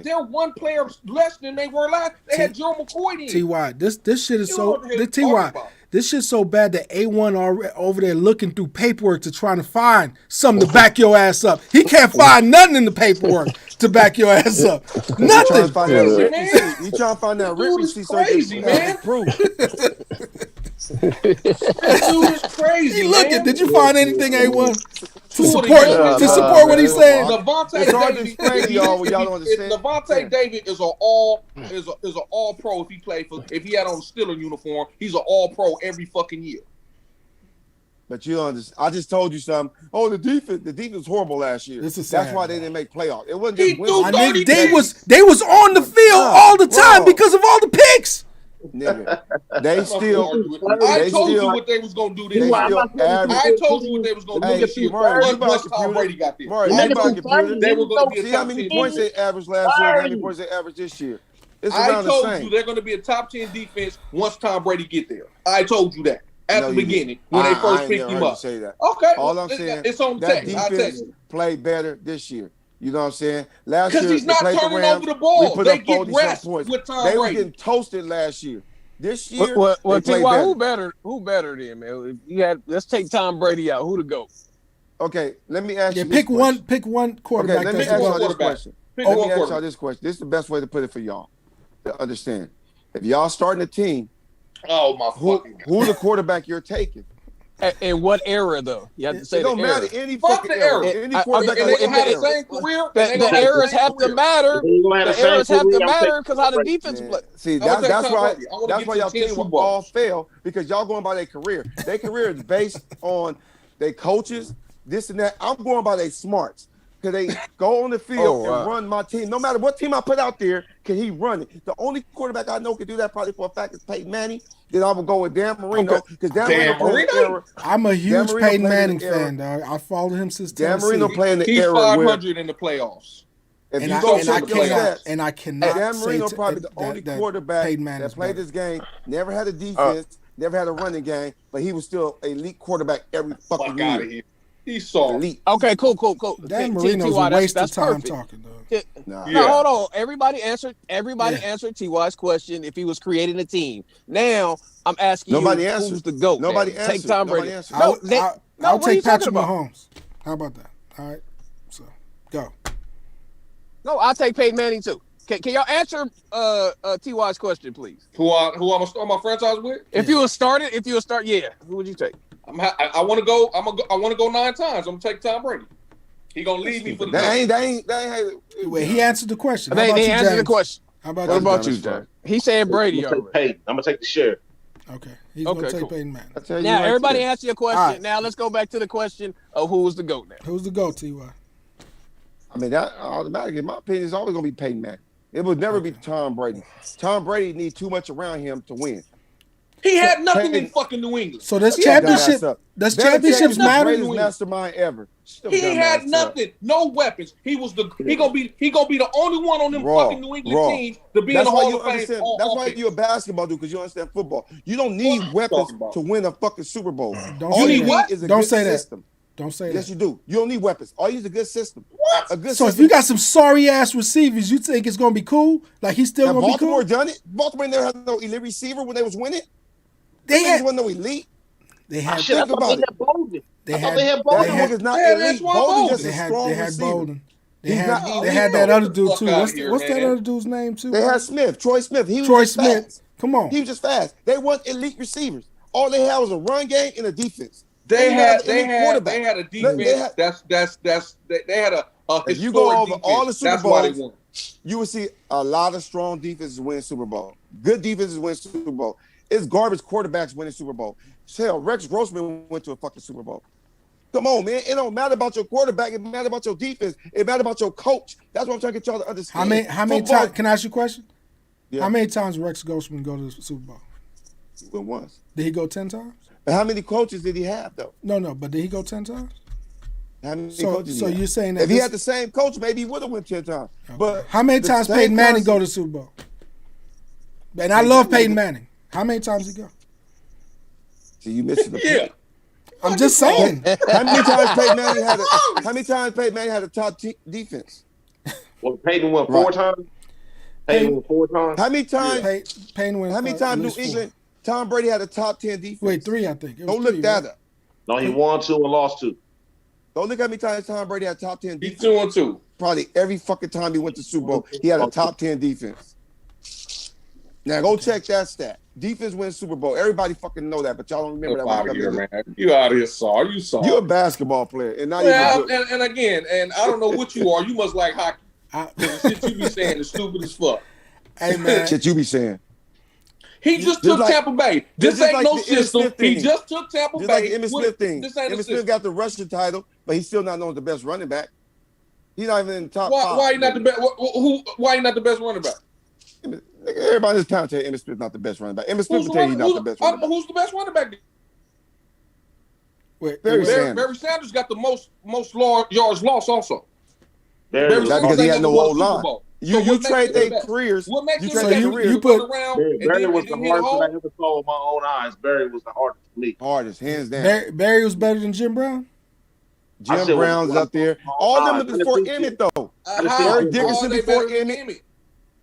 They're one player less than they were last. They had Joe McCoy in.
Ty, this shit is so. Ty, this shit's so bad that A1 already over there looking through paperwork to trying to find something to back your ass up. He can't find nothing in the paperwork to back your ass up. Nothing.
You trying to find that written receipt so
crazy, man.
Proof.
That dude is crazy.
He looking. Did you find anything, A1, to support what he's saying?
Levante David is an all pro if he played for. If he had on a Steelers uniform, he's an all pro every fucking year.
But you understand? I just told you something. Oh, the defense was horrible last year. That's why they didn't make playoffs. It wasn't just winning.
They was on the field all the time because of all the picks.
Nigga, I
told you what they was gonna do this year. I told you what they was gonna do this year. Once Tom Brady got there. They were gonna be a top 10.
See how many points they averaged last year and how many points they averaged this year.
I told you they're gonna be a top 10 defense once Tom Brady get there. I told you that at the beginning when they first picked him up.
Say that.
Okay.
All I'm saying
it's on
that
text.
defense played better this year. You know what I'm saying? Last year,
he's not turning over the ball. They get rest
points.
With Tom Brady.
They were getting toasted last year. This year,
T.Y., who better then, man? Let's take Tom Brady out. Who to go?
Okay, let me ask you.
Pick one quarterback.
Okay, let me ask y'all this question. Let me ask y'all this question. This is the best way to put it for y'all to understand. If y'all starting a team, who the quarterback you're taking?
In what era, though? You have to say
it don't matter. Any fucking era. Any quarterback
the same career.
The eras have to matter. The eras have to matter because how the defense play.
See, that's why y'all team will all fail because y'all going by their career. Their career is based on their coaches, this and that. I'm going by their smarts. Because they go on the field and run my team. No matter what team I put out there, can he run it? The only quarterback I know can do that probably for a fact is Peyton Manning. Then I will go with Dan Marino. Because Dan Marino.
I'm a huge Peyton Manning fan, dog. I followed him since
Dan Marino playing the era.
He's 500 in the playoffs.
And
I cannot
Dan Marino probably the only quarterback that played this game, never had a defense, never had a running game, but he was still an elite quarterback every fucking year.
He saw
elite.
Okay, cool.
Dan Marino's a waste of time talking, though.
No, hold on. Everybody answered T.Y.'s question if he was creating a team. Now I'm asking who's the GOAT.
Nobody answered.
Take Tom Brady.
I'll take Patrick Mahomes. How about that? All right. So go.
No, I'll take Peyton Manning too. Can y'all answer T.Y.'s question, please?
Who I'm gonna start my franchise with?
If you would start, who would you take?
I want to go. I want to go 9 times. I'm gonna take Tom Brady. He gonna lead me for the.
Wait, he answered the question.
They answered the question.
How about
what about you, Jack? He said Brady already.
I'm gonna take the share.
Okay, he's gonna take Peyton Manning.
Now everybody answer your question. Right. Now let's go back to the question of who's the GOAT now.
Who's the GOAT, T.Y.?
I mean, that automatically, in my opinion, is always gonna be Peyton Manning. It would never be Tom Brady. Tom Brady needs too much around him to win.
He had nothing in fucking New England.
So does championships matter?
Greatest mastermind ever.
He had nothing, no weapons. He gonna be the only one on them fucking New England teams to be in the Hall of Fame.
That's why you're a basketball dude, because you understand football. You don't need weapons to win a fucking Super Bowl. All you need is a good system.
Don't say that.
Yes, you do. You don't need weapons. All you need is a good system.
What?
A good
system. If you got some sorry ass receivers, you think it's gonna be cool? Like he's still gonna be cool?
Baltimore done it. Baltimore never had no elite receiver when they was winning. They wasn't no elite.
They had.
Think about it. They had Bolden.
That nigga's not elite. Bolden just a strong receiver.
Bolden. They had that other dude too. What's that other dude's name too?
They had Smith, Troy Smith. He was
Troy Smith.
Fast.
Come on.
He was just fast. They weren't elite receivers. All they had was a run game and a defense.
They had a defense. They had a
if you go over
defense.
all the Super Bowls, you will see a lot of strong defenses win Super Bowl. Good defenses win Super Bowl. It's garbage quarterbacks winning Super Bowl. Hell, Rex Grossman went to a fucking Super Bowl. Come on, man. It don't matter about your quarterback. It matters about your defense. It matters about your coach. That's what I'm trying to get y'all to understand.
How many times? Can I ask you a question? Yeah. How many times Rex Grossman go to the Super Bowl?
He went once.
Did he go 10 times?
But how many coaches did he have, though?
No. But did he go 10 times?
How many coaches?
So you're saying that
if he had the same coach, maybe he would have won 10 times. Okay. But
how many times Peyton Manning go to the Super Bowl? And I love Peyton Manning. How many times he go?
See, you missing the
point.
I'm just saying.
How many times Peyton Manning had a top defense?
Well, Peyton won 4 times. Peyton won 4 times.
How many times?
Peyton won.
How many times New England? Tom Brady had a top 10 defense.
Wait, 3, I think.
Don't look that up.
No, he won 2 and lost 2.
Don't look how many times Tom Brady had top 10 defense.
He's 2 and 2.
Probably every fucking time he went to Super Bowl, he had a top 10 defense. Now go check that stat. Defense wins Super Bowl. Everybody fucking know that, but y'all don't remember that.
Out of here, man. You out of here, Saw. You saw.
You're a basketball player, and not
even good. And again, and I don't know what you are. You must like hockey. The shit you be saying is stupid as fuck.
Hey man,
shit you be saying.
He just took Tampa Bay. This ain't no system. He just took Tampa Bay.
Like the Emmitt Smith thing. Emmitt Smith got the rushing title, but he's still not known as the best running back. He's not even in the top 5.
Why he not the best? Why he not the best running back?
Everybody just trying to tell you Emmitt Smith's not the best running back. Emmitt Smith will tell you he's not the best running back.
Who's the best running back?
Wait,
Barry Sanders got the most yards lost also.
That's because he had no old line. You trade their careers.
What makes
you put
around?
Barry was the hardest I ever saw with my own eyes. Barry was the hardest for me.
Hardest, hands down.
Barry was better than Jim Brown?
Jim Brown's up there. All them before Emmitt, though. Eric Dickerson before Emmitt.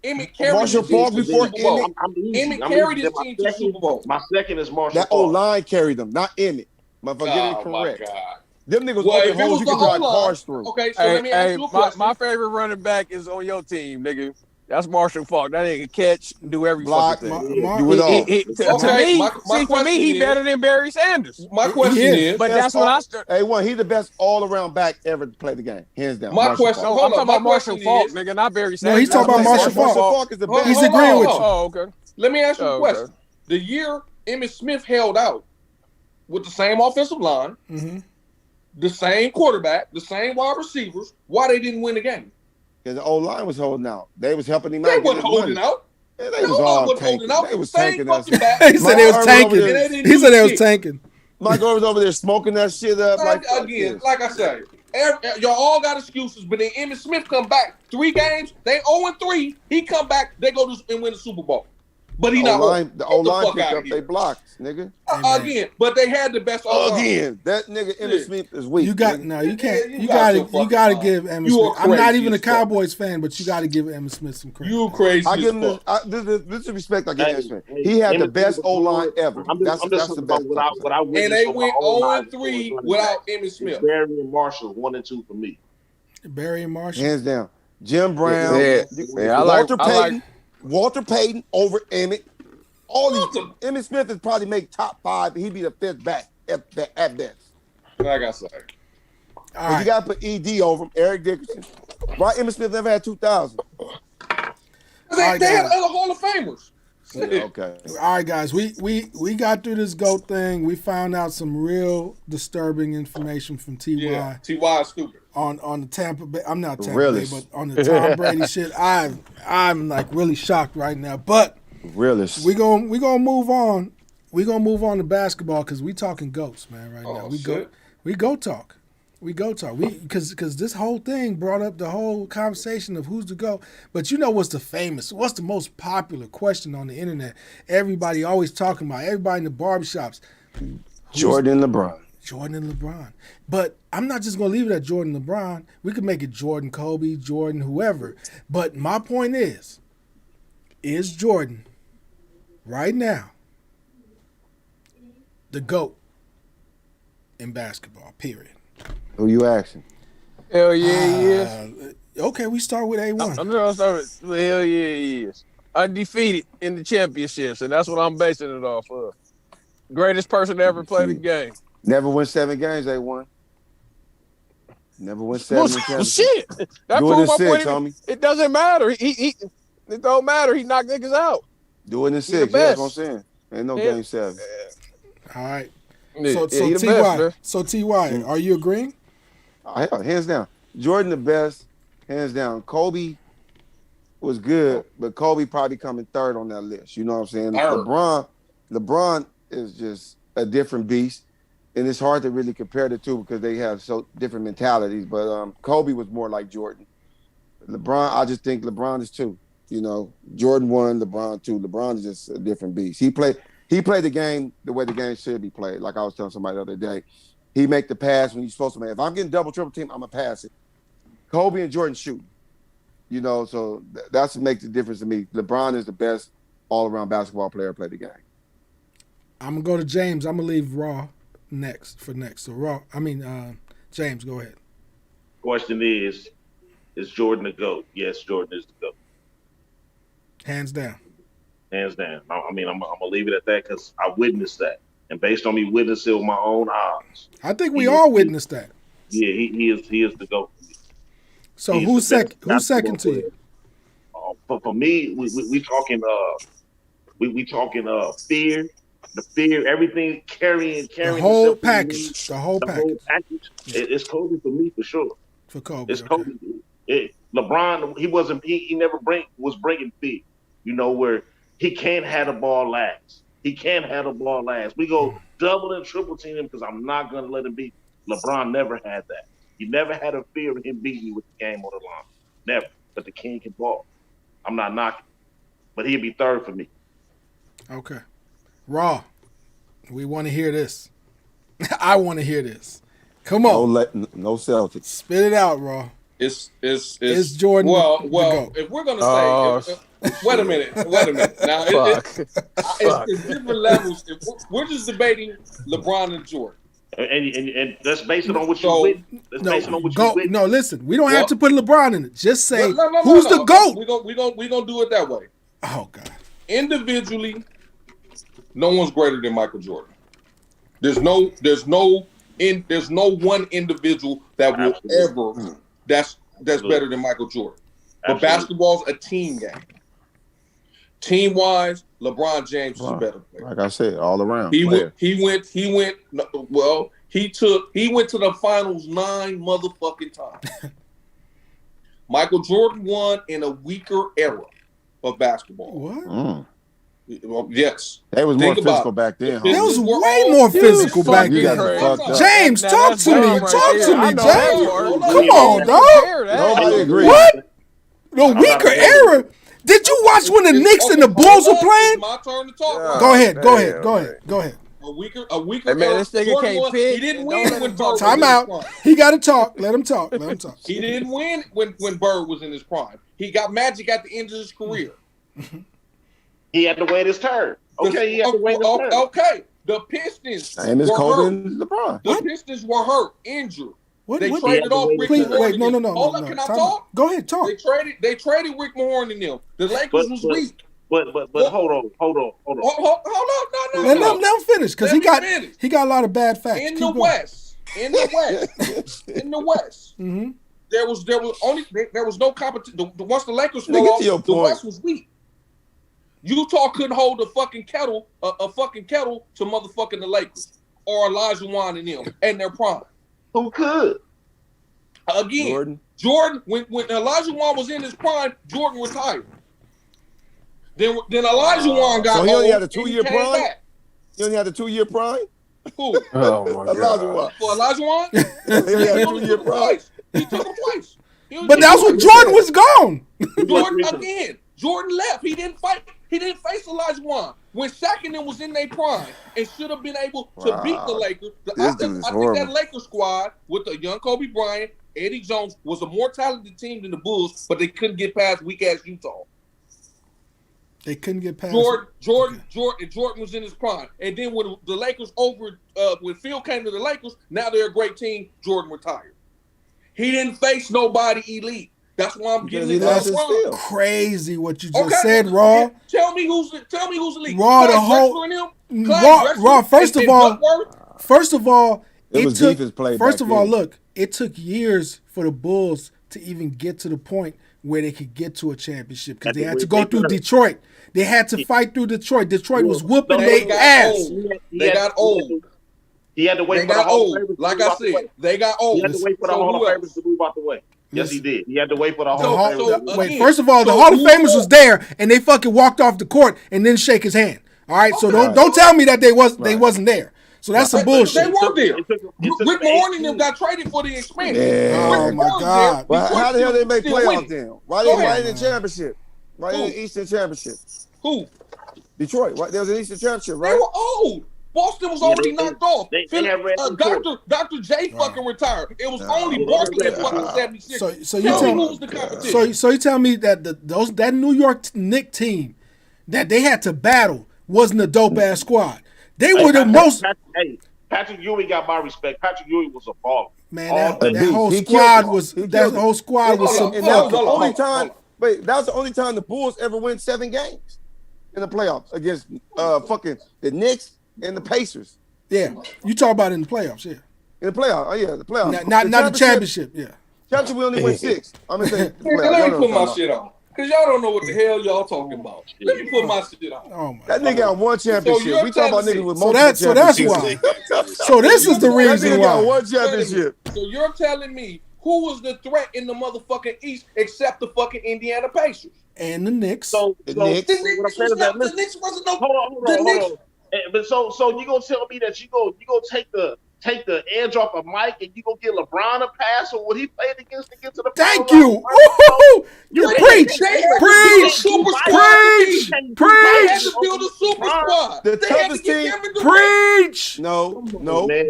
Emmitt carried
Marshall Falk before Emmitt.
Emmitt carried his team to Super Bowl.
My second is Marshall
Falk. That O-line carried them, not Emmitt. Motherfucker, get it correct.
My God.
Them niggas open holes you can drive cars through.
Okay, so let me ask you a question.
My favorite running back is on your team, nigga. That's Marshall Falk. That nigga catch, do every fucking thing.
Do it all.
To me, he better than Barry Sanders.
My question is,
but that's when I start.
He's the best all-around back ever to play the game, hands down.
My question,
I'm talking about Marshall Falk, nigga, not Barry Sanders.
No, he's talking about Marshall Falk.
Falk is the best.
He's agreeing with you.
Oh, okay.
Let me ask you a question. The year Emmitt Smith held out with the same offensive line, the same quarterback, the same wide receivers, why they didn't win the game?
Because the O-line was holding out. They was helping him
out. They weren't holding out.
Yeah, they was all tanking. They was tanking us.
He said they was tanking. He said they was tanking.
Mike was over there smoking that shit up.
Like I said, y'all all got excuses, but then Emmitt Smith come back 3 games. They 0-3. He come back. They go and win the Super Bowl. But he not
the O-line picked up they blocks, nigga.
Again, but they had the best O-line.
Again, that nigga Emmitt Smith is weak.
You got you can't. You gotta give Emmitt Smith. I'm not even a Cowboys fan, but you gotta give Emmitt Smith some credit.
You crazy?
I give him this respect. I give Emmitt Smith. He had the best O-line ever. That's the best.
And they went 0-3 without Emmitt Smith.
Barry and Marshall 1 and 2 for me.
Barry and Marshall,
hands down. Jim Brown, Walter Payton over Emmitt. All these Emmitt Smith is probably make top 5. He'd be the 5th back at best.
Like I said,
you got to put ED over him. Eric Dickerson. Why Emmitt Smith never had 2,000?
They had other Hall of Famers.
Okay.
All right, guys. We got through this GOAT thing. We found out some real disturbing information from Ty.
Yeah, Ty is stupid.
On the Tampa Bay, I'm not Tampa Bay, but on the Tom Brady shit, I'm like really shocked right now. But
realist,
we gonna move on. We gonna move on to basketball because we talking GOATs, man. Right now, we go talk. Because this whole thing brought up the whole conversation of who's the GOAT. But you know what's the most popular question on the internet? Everybody always talking about. Everybody in the barbershops.
Jordan and LeBron.
Jordan and LeBron. But I'm not just going to leave it at Jordan and LeBron. We could make it Jordan, Kobe, Jordan, whoever. But my point is Jordan right now the GOAT in basketball, period?
Who you asking?
Hell yeah, he is.
Okay, we start with A1.
I'm going to start with hell yeah, he is. Undefeated in the championships, and that's what I'm basing it off of. Greatest person to ever play the game.
Never win 7 games, A1. Never win 7 games.
Shit. That
Do it in 6, homie.
It doesn't matter. It don't matter. He knocked niggas out.
Do it in 6. That's what I'm saying. Ain't no game 7.
All right. So Ty, are you agreeing?
Hell, hands down. Jordan the best, hands down. Kobe was good, but Kobe probably coming 3rd on that list. You know what I'm saying? LeBron is just a different beast. and it's hard to really compare the two because they have so different mentalities. But Kobe was more like Jordan. LeBron, I just think LeBron is 2. You know, Jordan 1, LeBron 2. LeBron is just a different beast. He played the game the way the game should be played. Like I was telling somebody the other day, he make the pass when he's supposed to make. If I'm getting double, triple team, I'm gonna pass it. Kobe and Jordan shooting. You know, so that's what makes the difference to me. LeBron is the best all-around basketball player to play the game.
I'm gonna go to James. I'm gonna leave Raw next. So James, go ahead.
Question is Jordan the GOAT? Yes, Jordan is the GOAT.
Hands down.
Hands down. I mean, I'm gonna leave it at that because I witnessed that, and based on me witnessing it with my own eyes,
I think we all witnessed that.
Yeah, he is the GOAT.
So who's second? Who's second to you?
For me, we talking fear, the fear, everything carrying
the whole package. The whole package.
Yeah. It's Kobe for me for sure.
For Kobe,
it's Kobe. LeBron, he never was bringing fear. You know, where he can't have the ball last. He can't have the ball last. We go double and triple team him because I'm not gonna let him beat. LeBron never had that. He never had a fear of him beating you with the game on the line. Never. But the king can ball. I'm not knocking. But he'd be third for me.
Okay. Raw. We want to hear this. I want to hear this. Come on.
No Celtics.
Spit it out, Raw.
It's
Jordan.
Well, if we're gonna say, wait a minute. Now it's different levels. If we're just debating LeBron and Jordan.
And that's based on what you win.
No, listen. We don't have to put LeBron in it. Just say who's the GOAT.
We gonna do it that way.
Oh God.
Individually, no one's greater than Michael Jordan. There's no one individual that will ever that's better than Michael Jordan. But basketball's a team game. Team-wise, LeBron James is a better player.
Like I said, all around.
He went to the finals 9 motherfucking times. Michael Jordan won in a weaker era of basketball.
What?
Well, yes.
They was more physical back then.
It was way more physical back then. James, talk to me. Talk to me, James. Come on, dog.
Nobody agrees.
What? The weaker era? Did you watch when the Knicks and the Bulls were playing?
My turn to talk.
Go ahead.
A weaker.
Hey, man, this nigga can't pick.
He didn't win when Bird was
Time out. He got to talk. Let him talk.
He didn't win when Bird was in his prime. He got magic at the end of his career.
He had to wait his turn. Okay,
Okay. The Pistons.
Same as Kobe and LeBron.
The Pistons were hurt, injured. They
what?
traded off Rick Mahorn.
Wait, no.
Hold on, can I talk?
Go ahead, talk.
They traded Rick Mahorn and them. The Lakers was weak.
But hold on.
No.
Let him finish because he got a lot of bad facts.
In the West.
Mm-hmm.
There was no competition. Once the Lakers fell off, the West was weak. Utah couldn't hold a fucking kettle to motherfucking the Lakers or Elijah Wan and them and their prime.
Who could?
Again, Jordan when Elijah Wan was in his prime, Jordan retired. Then Elijah Wan got old.
So he only had a 2-year prime?
Back.
He only had a 2-year prime?
Who?
Oh my God.
For Elijah Wan?
He had a 2-year prime.
He took him twice.
But that's when Jordan was gone.
Jordan left. He didn't fight. He didn't face Elijah Wan. When Shaq and them was in their prime and should have been able to beat the Lakers. I think that Lakers squad with the young Kobe Bryant, Eddie Jones was a more talented team than the Bulls, but they couldn't get past weak-ass Utah.
They couldn't get past
Jordan was in his prime. And then when the Lakers when Phil came to the Lakers, now they're a great team, Jordan retired. He didn't face nobody elite. That's why I'm getting it.
Crazy what you just said, Raw.
Tell me who's elite.
Raw, the whole Raw. First of all, look, it took years for the Bulls to even get to the point where they could get to a championship because they had to go through Detroit. They had to fight through Detroit. Detroit was whooping their ass.
They got old.
He had to wait for the Hall of Famers.
Like I said, they got old.
He had to wait for the Hall of Famers to move out the way. Yes, he did. He had to wait for the Hall of Famers.
Wait, first of all, the Hall of Famers was there, and they fucking walked off the court and didn't shake his hand. All right, so don't tell me that they wasn't there. So that's some bullshit.
They were there. Rick Mahorn and them got traded for the expansion.
Yeah.
Oh my God.
Well, how the hell they make playoffs
winning.
then? Why they in the championship? Why they in the Eastern Championship?
Who?
Detroit. There was an Eastern Championship, right?
They were old. Boston was already knocked off.
They had
Dr. J fucking retired. It was only Boston in fucking 76.
So you tell me. So you tell me that that New York Knicks team that they had to battle wasn't a dope ass squad. They were the most.
Patrick Ewing got my respect. Patrick Ewing was a baller.
Man, that whole squad was some.
That was the only time. Wait, that was the only time the Bulls ever win 7 games in the playoffs against fucking the Knicks and the Pacers.
Yeah, you talk about in the playoffs, yeah.
In the playoffs, the playoffs.
Not the championship, yeah.
Championship, we only win 6. I'm gonna say.
Let me put my shit on. Because y'all don't know what the hell y'all talking about. Let me put my shit on.
Oh my
that nigga got 1 championship. We talking about niggas with multiple championships.
So that's why. So this is the reason
that nigga
why.
got 1 championship.
So you're telling me who was the threat in the motherfucking East except the fucking Indiana Pacers?
And the Knicks.
The Knicks.
The Knicks wasn't no.
Hold on. But so you gonna tell me that you go take the edge off of Mike and you gonna get LeBron a pass or what he played against to get to the
Thank you. You preach.
They had to build a super squad.
The toughest team.
Preach.
No.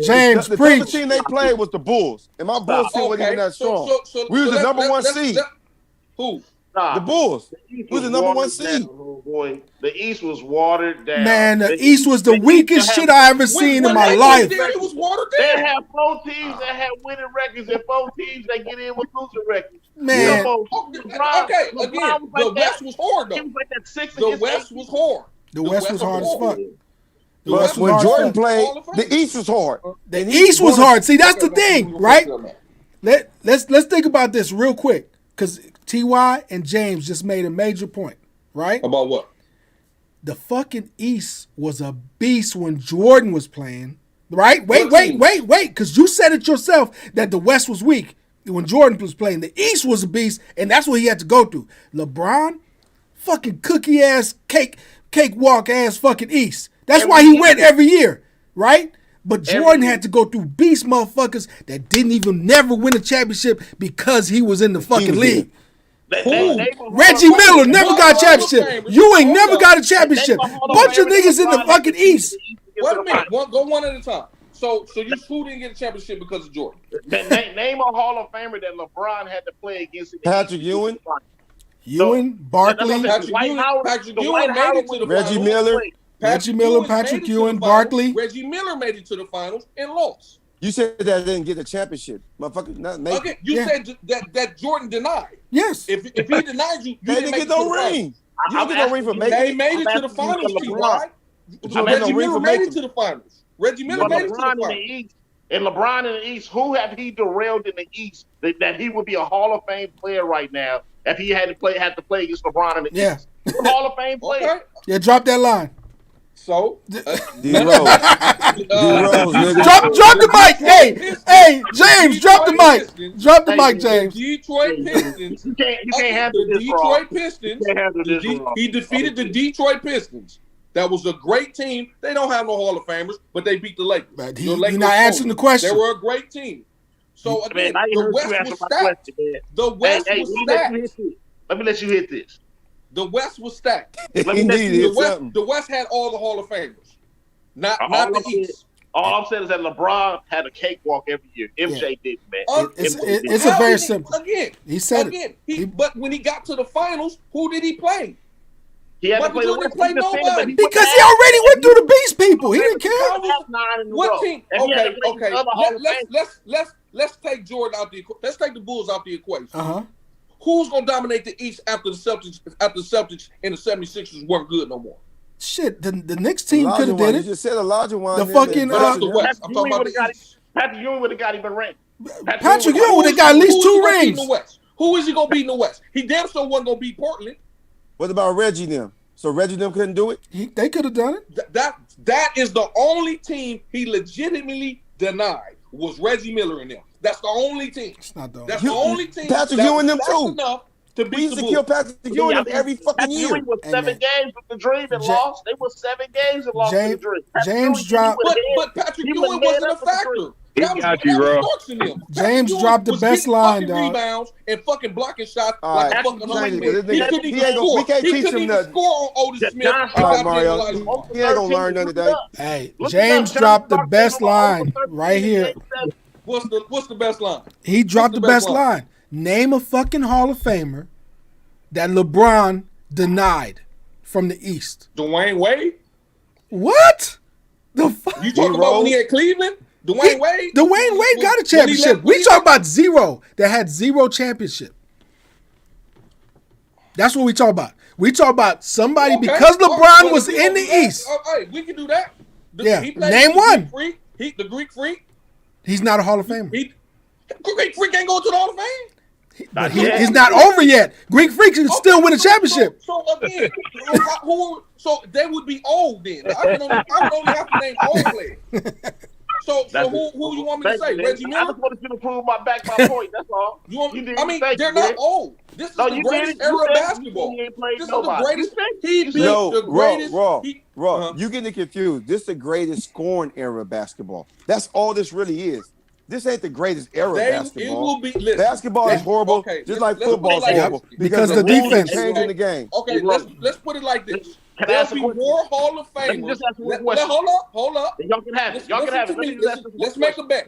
James,
the
preach.
toughest team they played was the Bulls, and my Bulls team wasn't even that strong. We was the number 1 seed.
Who?
The Bulls. We was the number 1 seed.
Boy, the East was watered down.
Man, the East was the weakest shit I ever seen in my life.
It was watered down.
They had 4 teams that had winning records and 4 teams that get in with losing records.
Man.
Okay, again, the West was hard though. The West was hard.
The West was hard as fuck.
But when Jordan played, the East was hard.
The East was hard. See, that's the thing, right? Let's think about this real quick, because T.Y. and James just made a major point, right?
About what?
The fucking East was a beast when Jordan was playing, right? Wait, because you said it yourself that the West was weak when Jordan was playing. The East was a beast, and that's what he had to go through. LeBron, fucking cookie ass, cakewalk ass fucking East. That's why he went every year, right? But Jordan had to go through beast motherfuckers that didn't even never win a championship because he was in the fucking league. Reggie Miller never got a championship. Ewing never got a championship. Bunch of niggas in the fucking East.
Wait a minute. Go one at a time. So who didn't get a championship because of Jordan?
Name a Hall of Famer that LeBron had to play against.
Patrick Ewing.
Barkley.
Patrick Ewing made it to the
Reggie
finals.
Miller.
Reggie Miller, Patrick Ewing, Barkley.
Reggie Miller made it to the finals and lost.
You said that didn't get a championship, motherfucker. Not make.
Okay, you said that Jordan denied.
Yes.
If he denied you,
they didn't get no ring. You didn't get no ring for making it.
They made it to the finals, T.Y. Reggie Miller made it to the finals. Reggie Miller made it to the finals.
And LeBron in the East, who have he derailed in the East that he would be a Hall of Fame player right now if he had to play against LeBron in the East? Hall of Fame player.
Okay.
Yeah, drop that line.
So,
D-Rose, nigga.
Drop the mic. Hey, James, drop the mic. Drop the mic, James.
Detroit Pistons.
You can't handle this.
Detroit Pistons. He defeated the Detroit Pistons. That was a great team. They don't have no Hall of Famers, but they beat the Lakers.
But you're not answering the question.
They were a great team. So again, the West was stacked. The West was stacked.
Let me let you hit this.
The West was stacked.
The
West had all the Hall of Famers, not the East.
All I'm saying is that LeBron had a cakewalk every year. MJ didn't, man.
It's a very simple.
Again,
he said it.
But when he got to the finals, who did he play?
He had to play
nobody
because he already went through the beast people. He didn't care.
What team? Okay. Let's take Jordan out the. Let's take the Bulls out the equation. Who's gonna dominate the East after the Celtics? After the Celtics and the 76ers weren't good no more.
Shit, the Knicks team could have did it.
You just said a larger one.
The fucking
the West. I'm talking about the East.
Patrick Ewing would have got him a ring.
Patrick Ewing would have got at least 2 rings.
Who is he gonna beat in the West? He damn sure wasn't gonna beat Portland.
What about Reggie them? So Reggie them couldn't do it?
They could have done it.
That is the only team he legitimately denied was Reggie Miller and them. That's the only team.
It's not the
That's the only team.
Patrick Ewing them too.
to
We
beat
used
the
to kill
Bulls.
Patrick Ewing every fucking year.
Ewing was
Hey,
7
man.
games with the Dream and lost. They was 7 games and lost to the
James-
Dream.
James dropped-
But Patrick Ewing wasn't a factor. That was Starks in him.
James
Patrick
dropped the
was
best
getting
line,
fucking
dog.
rebounds and fucking blocking shots
All
like
right,
a fucking
change
hungry
it,
man.
'cause this
He
nigga-
couldn't
he
even
ain't gonna-
score.
we can't
He
teach
couldn't
him
even
nothing.
score on Otis Smith.
John
All right,
Starks
Mario.
was
He ain't gonna learn nothing today.
Hey,
Look it
James
up. John
dropped the
Starks
best
was over
line
13
right here.
games.
What's the best line?
He dropped the
What's the
best
best
line. Name a fucking Hall of Famer that LeBron denied from the East.
Dwayne Wade?
What? The fuck?
You talking about when he at Cleveland? Dwayne Wade?
Dwayne Wade got a championship. We talk about zero that had zero championship. That's what we talk about. We talk about somebody because LeBron was in the East.
Hey, we can do that.
Yeah,
He played
name
with the
one.
Greek Freak. The Greek Freak.
He's not a Hall of Famer.
Greek Freak ain't going to the Hall of Fame.
But he's not over yet. Greek Freak can still win a championship.
So again, so they would be old then. I would only have to name old players. So who you want me to say? Reggie Miller?
I just wanted you to prove my point. That's all.
They're not old. This is the greatest era of basketball. This is the greatest. He beat the greatest.
Raw, you getting it confused. This is the greatest scoring era of basketball. That's all this really is. This ain't the greatest era of basketball.
It will be. Listen,
basketball is horrible, just like football is horrible.
Because the
rules are
defense
changing the game.
Okay, let's put it like this. There'll be more Hall of Famers. Hold up.
Y'all can have it. Y'all can have it.
Let's make a bet.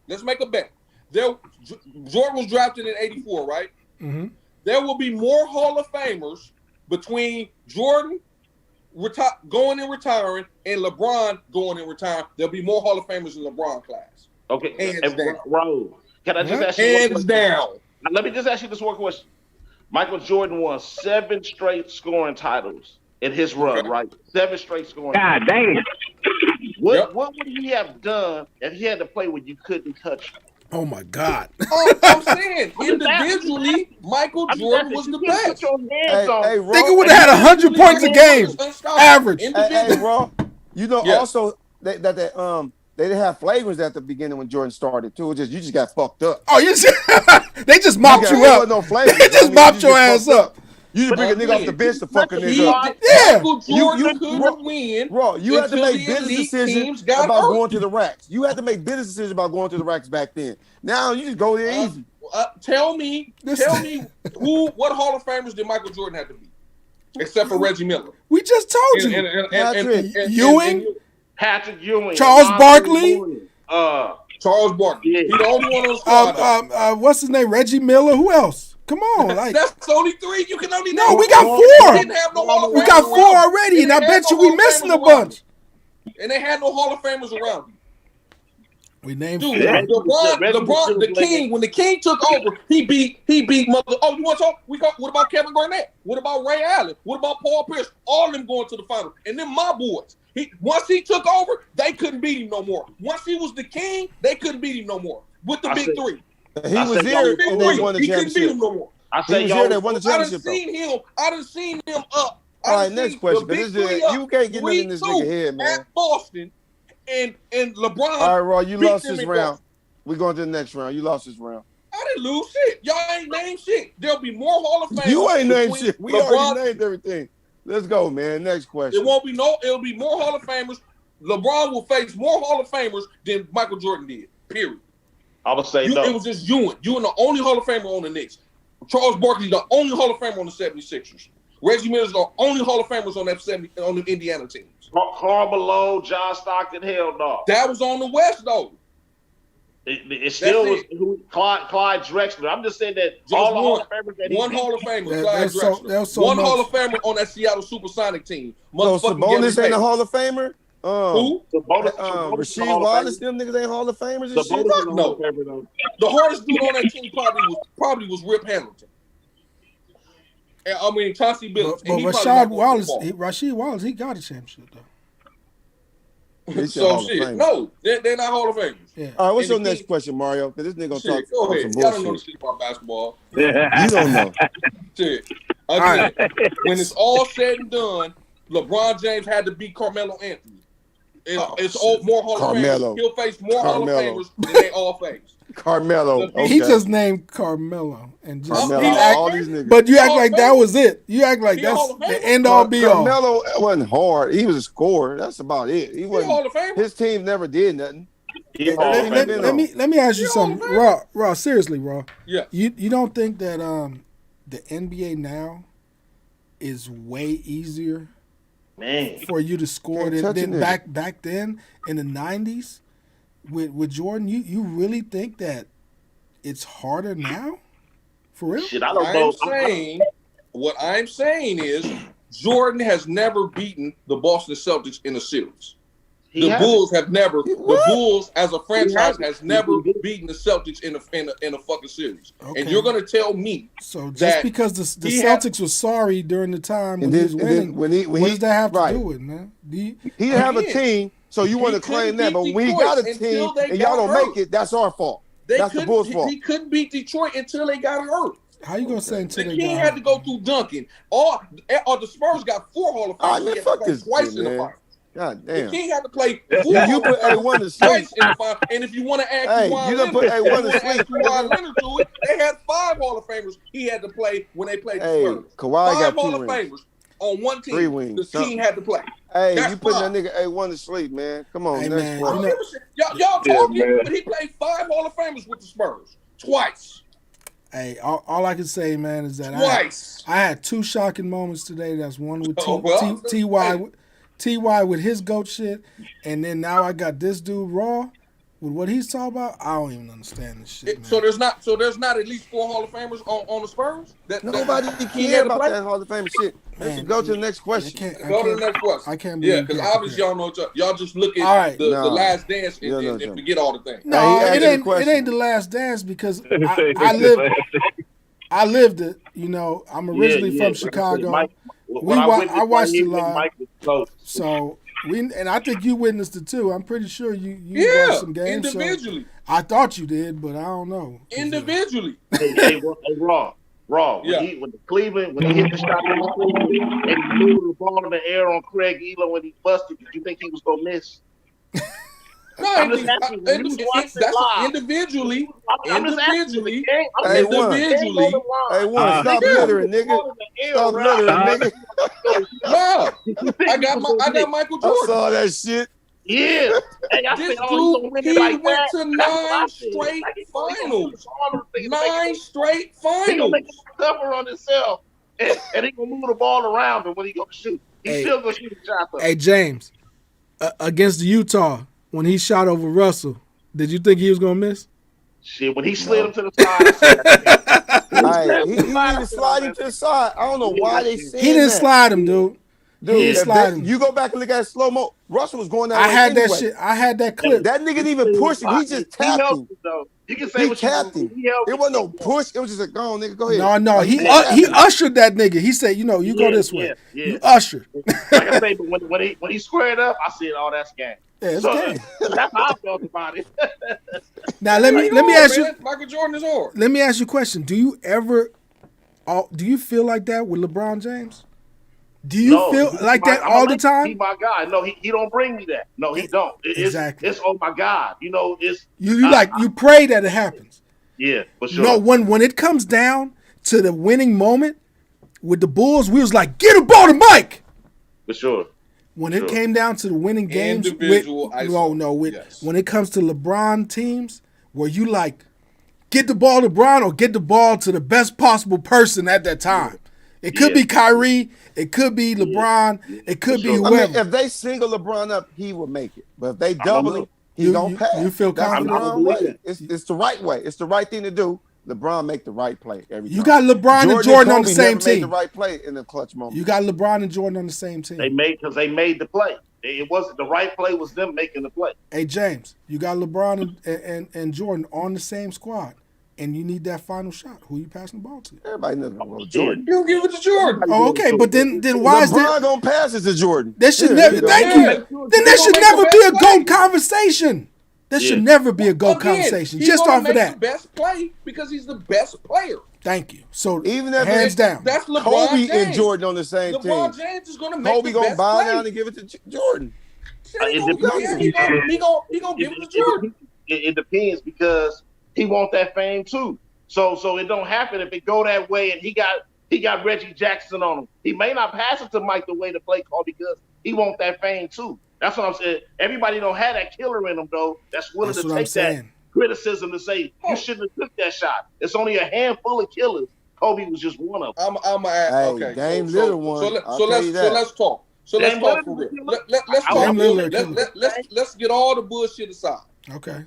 Let's make a bet. Jordan was drafted in '84, right?
Mm-hmm.
There will be more Hall of Famers between Jordan going and retiring and LeBron going and retiring. There'll be more Hall of Famers in LeBron class.
Okay,
hands down.
Bro, can I just ask you
hands down?
Let me just ask you this one question. Michael Jordan won 7 straight scoring titles in his run, right? 7 straight scoring.
God damn.
What would he have done if he had to play when you couldn't touch him?
Oh my God!
I'm saying individually, Michael Jordan was the best.
Nigga would have had 100 points a game, average.
Hey, Raw, you know also that they didn't have flagrants at the beginning when Jordan started too. You just got fucked up.
Oh, they just mopped you up.
No flagrants.
They just mopped your ass up.
You just bring a nigga off the bench to fuck a nigga up.
Yeah.
Michael Jordan couldn't win.
Raw, you had to make business decisions about
hurt.
going to the racks. You had to make business decisions about going to the racks back then. Now you just go there easy.
Tell me what Hall of Famers did Michael Jordan have to be? Except for Reggie Miller.
We just told you. Ewing?
Patrick Ewing.
Charles Barkley?
Charles Barkley.
Yeah.
He's the only one on the squad.
What's his name? Reggie Miller? Who else? Come on.
That's only 3. You can only
No,
name
we got 4.
Didn't have no Hall of
We got 4
Famers around.
already, and I bet you we missing a bunch.
And they had no Hall of Famers around him.
We named
Dude, LeBron, the king, when the king took over, he beat mother. Oh, you want to talk? What about Kevin Garnett? What about Ray Allen? What about Paul Pierce? All of them going to the final. And then my boys. Once he took over, they couldn't beat him no more. Once he was the king, they couldn't beat him no more. With the big 3.
He was here and they won the championship.
He couldn't beat him no more.
I say
he was here, they won the championship.
I done seen him up.
All right, next question. You can't get nothing in this nigga head, man.
At Boston and LeBron.
All right, Raw, you lost this round. We're going to the next round. You lost this round.
I didn't lose shit. Y'all ain't named shit. There'll be more Hall of Fame.
You ain't named shit. We already named everything. Let's go, man. Next question.
It'll be more Hall of Famers. LeBron will face more Hall of Famers than Michael Jordan did. Period.
I would say no.
It was just Ewing. Ewing the only Hall of Famer on the Knicks. Charles Barkley the only Hall of Famer on the 76ers. Reggie Miller's the only Hall of Famers on the Indiana teams.
Karl Malone, John Stockton, hell no.
That was on the West though.
It still was Clyde Drexler. I'm just saying that all the Hall of Famers that
one Hall of Famer, Clyde Drexler.
One
Hall of Famer on that Seattle Supersonic team.
So Sabonis ain't a Hall of Famer?
Who?
Rasheed Wallace, them niggas ain't Hall of Famers and shit?
No. The hardest dude on that team probably was Rip Hamilton. I mean, Chauncey Billups.
But Rasheed Wallace, he got a championship though.
So shit, no, they're not Hall of Famers.
Yeah.
All right, what's your next question, Mario? Because this nigga gonna talk
go ahead.
some
Y'all don't know
bullshit.
shit about basketball.
You don't know.
Shit. Again, when it's all said and done, LeBron James had to beat Carmelo Anthony. It's all more Hall of
Carmelo.
Famers. He'll face more Hall of Famers than they all face.
Carmelo. Okay.
He just named Carmelo and just
Carmelo. All these niggas.
But you act like that was it. You act like that's the end all be all.
Carmelo wasn't hard. He was a scorer. That's about it. He wasn't.
Hall of Famer.
His team never did nothing.
Let me ask you something, Raw. Seriously, Raw.
Yeah.
You don't think that the NBA now is way easier for you to score than back then in the 90s with Jordan? You really think that it's harder now? For real?
Shit, I don't know.
What I'm saying is Jordan has never beaten the Boston Celtics in a series. The Bulls as a franchise has never beaten the Celtics in a fucking series. Okay. And you're gonna tell me
just because the Celtics was sorry during the time when he was winning, what does that have to do with it, man? He
didn't have a team, so you want to claim that, but when he got a team and y'all don't make it, that's our fault. That's the Bulls' fault.
He couldn't beat Detroit until they got hurt.
How you gonna say until they got hurt?
He had to go through Duncan. Or the Spurs got 4 Hall of Famers.
Fuck this
twice in the final.
God damn.
The King had to play 4
you put A1 to sleep.
Twice in the final. And if you want to add Kawhi Leonard to it, they had 5 Hall of Famers he had to play when they played the Spurs.
Kawhi
5
got
Hall of Famers on one team.
3 wings.
The King had to play.
Hey, you putting that nigga A1 to sleep, man. Come on, next one.
Y'all talking, but he played 5 Hall of Famers with the Spurs. Twice.
Hey, all I can say, man, is that I had 2 shocking moments today. That's one with T.Y. with his GOAT shit, and then now I got this dude Raw with what he's talking about. I don't even understand this shit, man.
So there's not at least 4 Hall of Famers on the Spurs?
Nobody cares about that Hall of Fame shit. Let's go to the next question.
Go to the next question.
I can't believe
because obviously y'all know y'all just look at the Last Dance and forget all the things.
No, it ain't the Last Dance because I lived it. You know, I'm originally from Chicago. I watched it live. So and I think you witnessed it too. I'm pretty sure you watched some games.
Individually.
So I thought you did, but I don't know.
Individually.
Hey, Raw. When he hit the shot in Cleveland and he moved the ball in the air on Craig Elo when he busted, did you think he was gonna miss?
No, that's individually. Individually.
Hey, one. Stop littering, nigga. Stop littering, nigga.
No, I got Michael Jordan.
I saw that shit.
Yeah. Hey,
this dude, he went to 9 straight finals. 9 straight finals.
He gonna make a cover on himself, and he gonna move the ball around him when he gonna shoot. He's still gonna shoot the shot though.
Hey, James, against the Utah, when he shot over Russell, did you think he was gonna miss?
Shit, when he slid him to the side,
he didn't slide him to the side. I don't know why they said
he didn't slide him, dude.
You go back and look at slow mo. Russell was going that way.
That shit. I had that clip.
That nigga didn't even push him. He just tapped him.
You can say
he tapped him. It wasn't no push. It was just a go on, nigga. Go ahead.
No. He ushered that nigga. He said, you go this way. Yeah. You ushered.
Like I say, but when he squared up, I said, oh, that's game.
Yeah, it's game.
That's how I felt about it.
Now let me ask you.
Michael Jordan is hard.
Let me ask you a question. Do you feel like that with LeBron James? Do you feel like that all the time?
He's my guy. No, he don't bring me that. No, he don't.
Exactly.
It's oh my God. You know, it's
you pray that it happens.
Yeah, for sure.
No, when it comes down to the winning moment with the Bulls, we was like, get a ball to Mike.
For sure.
When it came down to the winning games, when it comes to LeBron teams, where you like, get the ball to LeBron or get the ball to the best possible person at that time. It could be Kyrie. It could be LeBron. It could be whoever.
I mean, if they single LeBron up, he will make it. But if they double him, he don't pass.
You feel confident?
It's the right way. It's the right thing to do. LeBron make the right play every time.
You got LeBron and Jordan on the same team.
Made the right play in the clutch moment.
You got LeBron and Jordan on the same team.
They made the play. It wasn't the right play. Was them making the play.
Hey James, you got LeBron and Jordan on the same squad. And you need that final shot. Who you passing the ball to?
Everybody knows about Jordan.
You give it to Jordan.
Oh, okay, but then why is that?
LeBron gonna pass it to Jordan.
That should never. Thank you. Then there should never be a GOAT conversation. There should never be a GOAT conversation. Just off of that.
The best play because he's the best player.
Thank you. So
even if
hands down,
that's LeBron
Kobe
James.
and Jordan on the same team.
LeBron James is gonna make
Kobe
the best
gonna bow
play.
down and give it to Jordan.
It depends.
He gonna give it to Jordan.
It depends because he want that fame too. So it don't happen if it go that way. And he got Reggie Jackson on him. He may not pass it to Mike the way to play call because he want that fame too. That's what I'm saying. Everybody don't have that killer in them though. That's willing to take that criticism to say you shouldn't have took that shot. It's only a handful of killers. Kobe was just one of them.
I'm okay. Dame Lillard one.
So let's talk. So let's talk for real. Let's talk. Let's get all the bullshit aside.
Okay.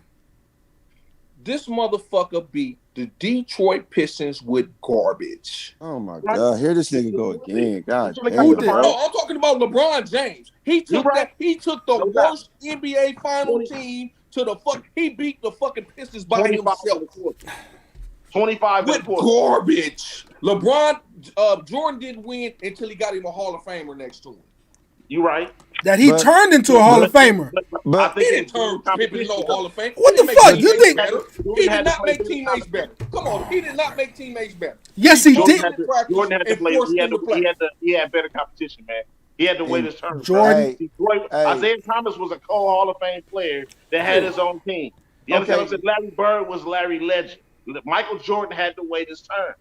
This motherfucker beat the Detroit Pistons with garbage.
Oh my God! Here this nigga go again. God damn.
No, I'm talking about LeBron James. He took the worst NBA final team to the fuck. He beat the fucking Pistons by himself.
25
with garbage. LeBron Jordan didn't win until he got him a Hall of Famer next to him.
You right.
That he turned into a Hall of Famer.
But
he didn't turn Pippen into a Hall of Fame.
What the fuck? You think
he did not make teammates better? Come on, he did not make teammates better.
Yes, he did.
Jordan had to play. He had better competition, man. He had to wait his turn.
Jordan,
Isaiah Thomas was a co-Hall of Fame player that had his own team. You understand what I'm saying? Larry Bird was Larry Legend. Michael Jordan had to wait his turn.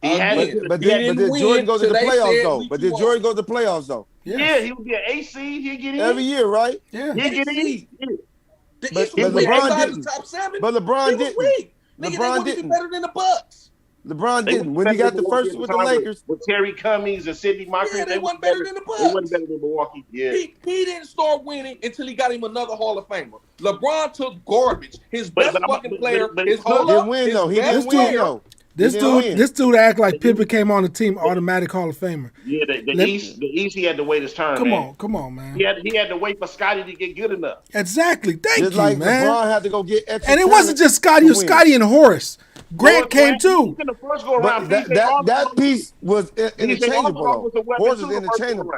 But did Jordan go to the playoffs though? But did Jordan go to the playoffs though?
Yeah, he would be an AC. He'd get in
every year, right?
Yeah,
he'd get in.
But LeBron didn't.
Top 7.
But LeBron didn't.
LeBron didn't. Better than the Bucks.
LeBron didn't. When he got the first with the Lakers,
with Terry Cummings and Sidney Moncrief,
they weren't better than the Bucks.
They wasn't better than Milwaukee. Yeah,
he didn't start winning until he got him another Hall of Famer. LeBron took garbage. His best fucking player. His whole
didn't win though. He didn't win though.
This dude act like Pippen came on the team, automatic Hall of Famer.
Yeah, the East, he had to wait his turn.
Come on, man.
He had to wait for Scotty to get good enough.
Exactly. Thank you,
like
man.
LeBron had to go get extra.
And it wasn't just Scotty. It was Scotty and Horace. Grant came too.
In the first go around,
that piece was interchangeable. Horace is interchangeable.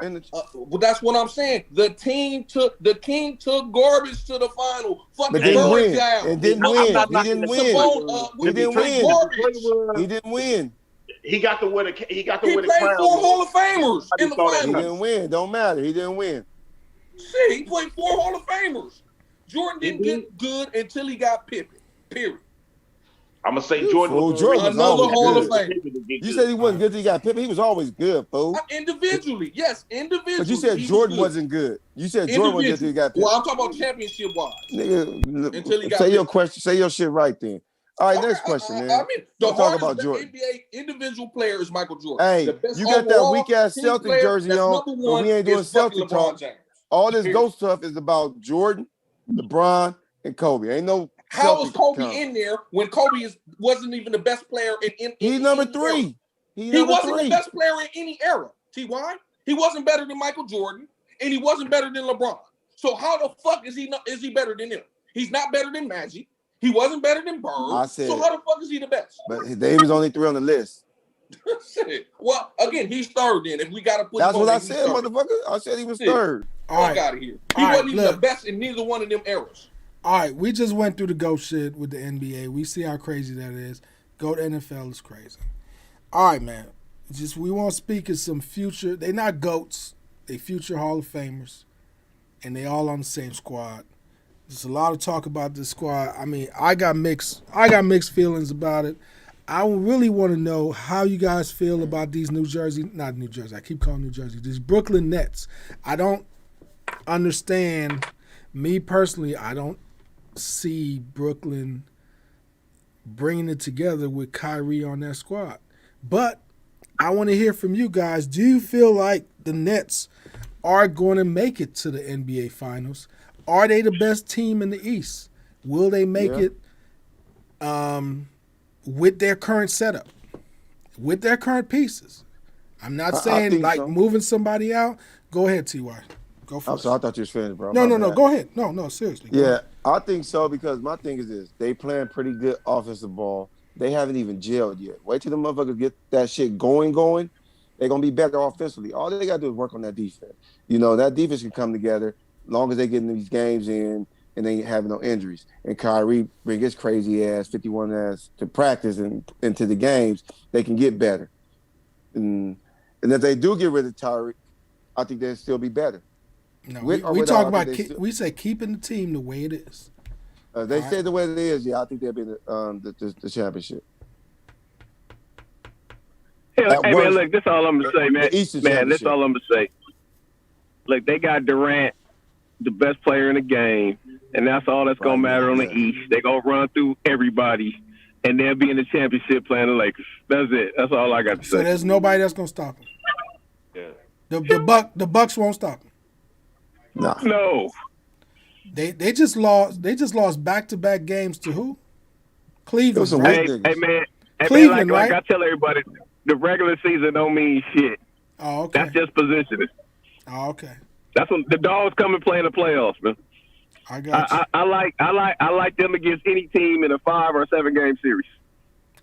Well, that's what I'm saying. The king took garbage to the final. Fucking
win.
Down.
It didn't win. He didn't win. He didn't win.
He got to win the crown.
He played 4 Hall of Famers in the finals.
He didn't win. Don't matter. He didn't win.
Shit, he played 4 Hall of Famers. Jordan didn't get good until he got Pippen. Period.
I'm gonna say Jordan was
another Hall of Fame.
You said he wasn't good until he got Pippen. He was always good, fool.
Individually, yes, individually.
But you said Jordan wasn't good. You said Jordan wasn't good until he got Pippen.
Well, I'm talking about championship wise.
Nigga,
until he got
say your question. Say your shit right then. All right, next question, man.
I mean, the
talk about Jordan.
NBA individual player is Michael Jordan.
Hey, you got that weak ass Celtic jersey on, but we ain't doing Celtic talk. All this ghost stuff is about Jordan, LeBron, and Kobe. Ain't no.
How was Kobe in there when Kobe wasn't even the best player in
He's number 3.
He wasn't the best player in any era. See why? He wasn't better than Michael Jordan, and he wasn't better than LeBron. So how the fuck is he better than him? He's not better than Magic. He wasn't better than Bird. So how the fuck is he the best?
But Dave is only 3 on the list.
Well, again, he's third then. If we gotta put
that's what I said, motherfucker. I said he was third.
Fuck out of here. He wasn't even the best in neither one of them eras.
All right, we just went through the GOAT shit with the NBA. We see how crazy that is. GOAT NFL is crazy. All right, man. We want to speak of some future. They not GOATs. They future Hall of Famers. And they all on the same squad. There's a lot of talk about this squad. I mean, I got mixed feelings about it. I really want to know how you guys feel about these I keep calling New Jersey. These Brooklyn Nets. I don't understand. Me personally, I don't see Brooklyn bringing it together with Kyrie on that squad. But I want to hear from you guys. Do you feel like the Nets are going to make it to the NBA Finals? Are they the best team in the East? Will they make it with their current setup, with their current pieces? I'm not saying moving somebody out. Go ahead, T.Y. Go first.
I thought you was finished, bro.
No. Go ahead. No, seriously.
Yeah, I think so because my thing is this. They playing pretty good offensive ball. They haven't even gelled yet. Wait till the motherfuckers get that shit going. They're going to be better offensively. All they got to do is work on that defense. You know, that defense can come together as long as they get these games in and they ain't having no injuries. And Kyrie bring his crazy ass, 51 ass to practice and into the games, they can get better. And if they do get rid of Tyreek, I think they'll still be better.
No,
With or
we
without,
talk
I
about
think they
we say keeping the team the way it is.
they say the way it is. Yeah, I think they'll be in the championship.
Hey, man, look, that's all I'm gonna say, man. Man, that's all I'm gonna say. Look, they got Durant, the best player in the game, and that's all that's gonna matter on the East. They gonna run through everybody, and they'll be in the championship playing the Lakers. That's it. That's all I got to say.
So there's nobody that's gonna stop them.
Yeah.
The Bucks won't stop them.
No.
They just lost back-to-back games to who? Cleveland.
Right? Hey man,
Cleveland,
like I tell everybody, the regular season don't mean shit.
Oh, okay.
That's just positioning.
Oh, okay.
That's when the dogs come and play in the playoffs, man.
I got you.
I like them against any team in a 5 or 7 game series.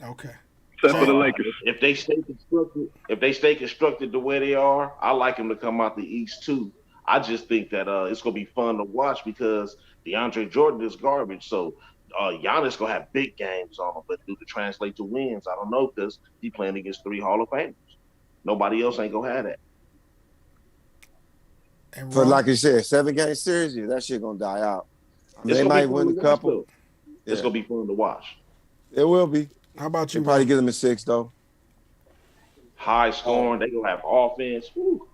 Okay.
Except for the Lakers.
If they stay constructed the way they are, I like them to come out the East too. I just think that it's gonna be fun to watch because DeAndre Jordan is garbage. So Giannis gonna have big games on him, but do to translate to wins, I don't know because he playing against 3 Hall of Famers. Nobody else ain't gonna have that.
For like you said, 7-game series, that shit gonna die out. They might win a couple.
It's gonna be fun to watch.
It will be.
How about you?
Probably give them a 6 though.
High scoring, they gonna have offense. Woo.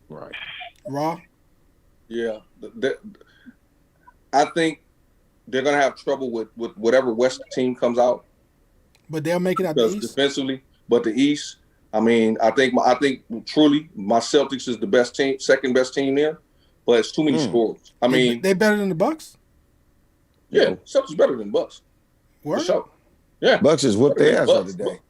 Right.
Raw.
Yeah, I think they're gonna have trouble with whatever West team comes out.
But they'll make it out the East
defensively. But the East, I mean, I think truly my Celtics is the best team, second best team there. But it's too many scores. I mean,
they better than the Bucks.
Yeah, Celtics better than Bucks.
Word?
For sure. Yeah,
Bucks just whooped their ass the other day.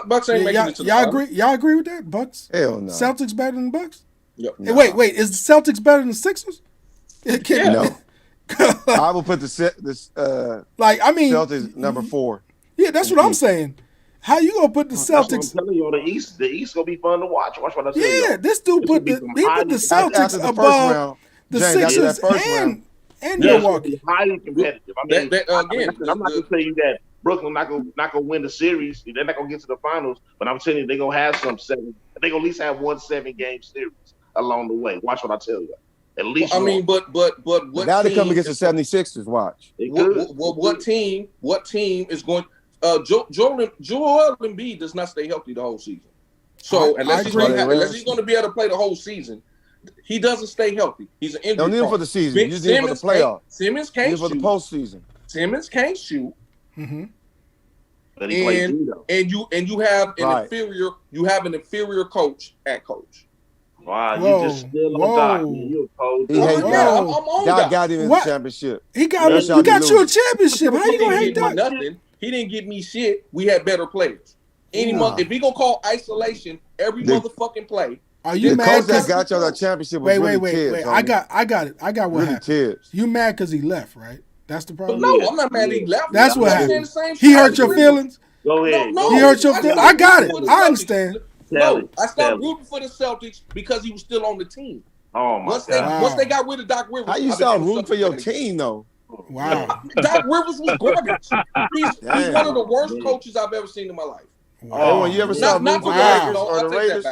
Bucks ain't making it to the
y'all
final.
agree? Y'all agree with that? Bucks?
Hell no.
Celtics better than the Bucks?
Yep.
Hey, wait. Is the Celtics better than the Sixers?
No. I will put this Celtics number 4.
Yeah, that's what I'm saying. How you gonna put the Celtics?
That's what I'm telling you, the East gonna be fun to watch. Watch what I tell you.
Yeah, this dude put the Celtics above the Sixers and Milwaukee.
Highly competitive. I mean, I'm not gonna tell you that Brooklyn not gonna win the series. They're not gonna get to the finals, but I'm telling you they're gonna have some 7. They gonna at least have 1 7-game series along the way. Watch what I tell you. At least.
I mean, but what?
Now they come against the 76ers. Watch.
What team is going? Joel Embiid does not stay healthy the whole season. So unless he's going to be able to play the whole season, he doesn't stay healthy. He's an injury.
Don't need him for the season. You need him for the playoffs.
Simmons can't shoot.
For the postseason.
Simmons can't shoot.
Mm-hmm.
But he plays
and you have an inferior coach at coach.
Wow, you just still on Doc. You a coach.
He hates
Doc. I'm on
Doc got him in the championship.
He got you a championship. How you gonna hate Doc?
Nothing. He didn't give me shit. We had better players. If he gonna call isolation every motherfucking play.
Are you mad?
The coach that got y'all that championship was
wait. I got it. I got what happened. You mad because he left, right? That's the problem.
But no, I'm not mad he left.
That's what happened. He hurt your feelings?
Go ahead.
No,
he hurt your feelings? I got it. I understand.
No, I stopped rooting for the Celtics because he was still on the team.
Oh my God!
Once they got rid of Doc Rivers,
how you start rooting for your team though?
Wow.
Doc Rivers was garbage. He's one of the worst coaches I've ever seen in my life.
Wow. When you ever saw rooting for the Lakers or the Raiders?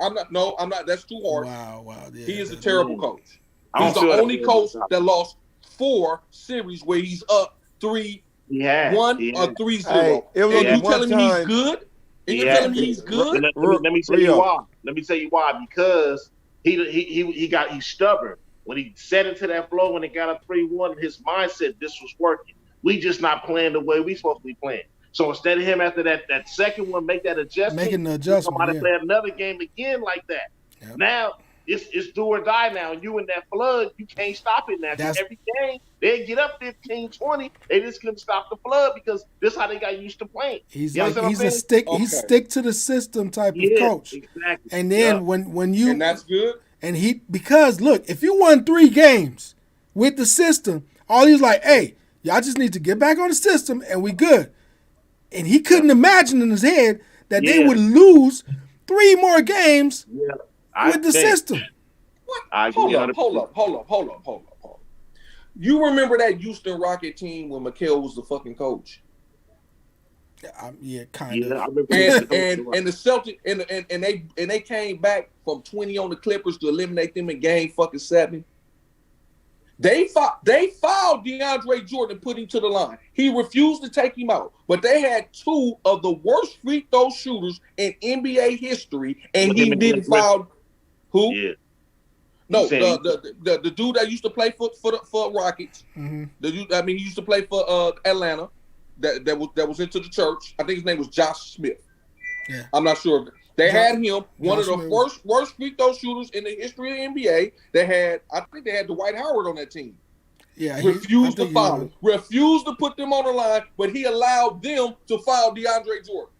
I'm not. That's too harsh.
Wow. Yeah,
he is a terrible coach. He's the only coach that lost 4 series where he's up 3-1 or 3-0.
Hey,
and you telling me he's good? And you're telling me he's good?
Let me tell you why. Let me tell you why. Because he's stubborn. When he set into that flow, when it got a 3-1, his mindset, this was working. We just not playing the way we supposed to be playing. So instead of him after that second one, make that adjustment.
Making the adjustment.
Come out and play another game again like that. Yep. Now it's do or die now. You in that flood, you can't stop it now. Every game, they get up 15-20. They just couldn't stop the flood because this is how they got used to playing.
He's a stick. Okay. He's stick to the system type of coach.
Exactly.
And then when you
and that's good.
And because look, if you won 3 games with the system, all he's like, hey, y'all just need to get back on the system and we good. And he couldn't imagine in his head that they would lose 3 more games with the system.
What? Hold up. You remember that Houston Rocket team when McHale was the fucking coach?
Kind of.
Yeah, I remember
And the Celtics and they came back from 20 on the Clippers to eliminate them in game fucking 7. They fouled DeAndre Jordan and put him to the line. He refused to take him out. But they had 2 of the worst free throw shooters in NBA history, and he didn't foul. Who?
Yeah.
No, the dude that used to play for Rockets.
Mm-hmm.
He used to play for Atlanta. That was into the church. I think his name was Josh Smith.
Yeah.
I'm not sure. They had him, one of the worst free throw shooters in the history of the NBA. I think they had Dwight Howard on that team.
Yeah,
refused to foul him. Refused to put them on the line, but he allowed them to foul DeAndre Jordan.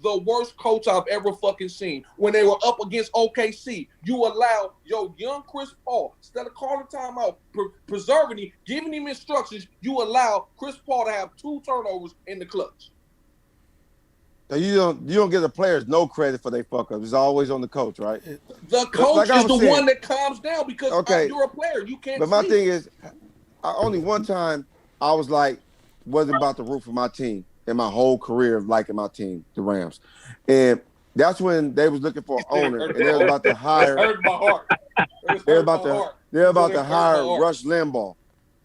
The worst coach I've ever fucking seen. When they were up against OKC, you allow your young Chris Paul, instead of calling timeout, preserving him, giving him instructions, you allow Chris Paul to have 2 turnovers in the clutch.
Now you don't give the players no credit for their fuck up. It's always on the coach, right?
The coach is the one that calms down because you're a player. You can't.
But my thing is, only one time I was like, wasn't about to root for my team in my whole career of liking my team, the Rams, and that's when they was looking for an owner and they was about to hire.
It hurt my heart.
They're about to hire Rush Limbaugh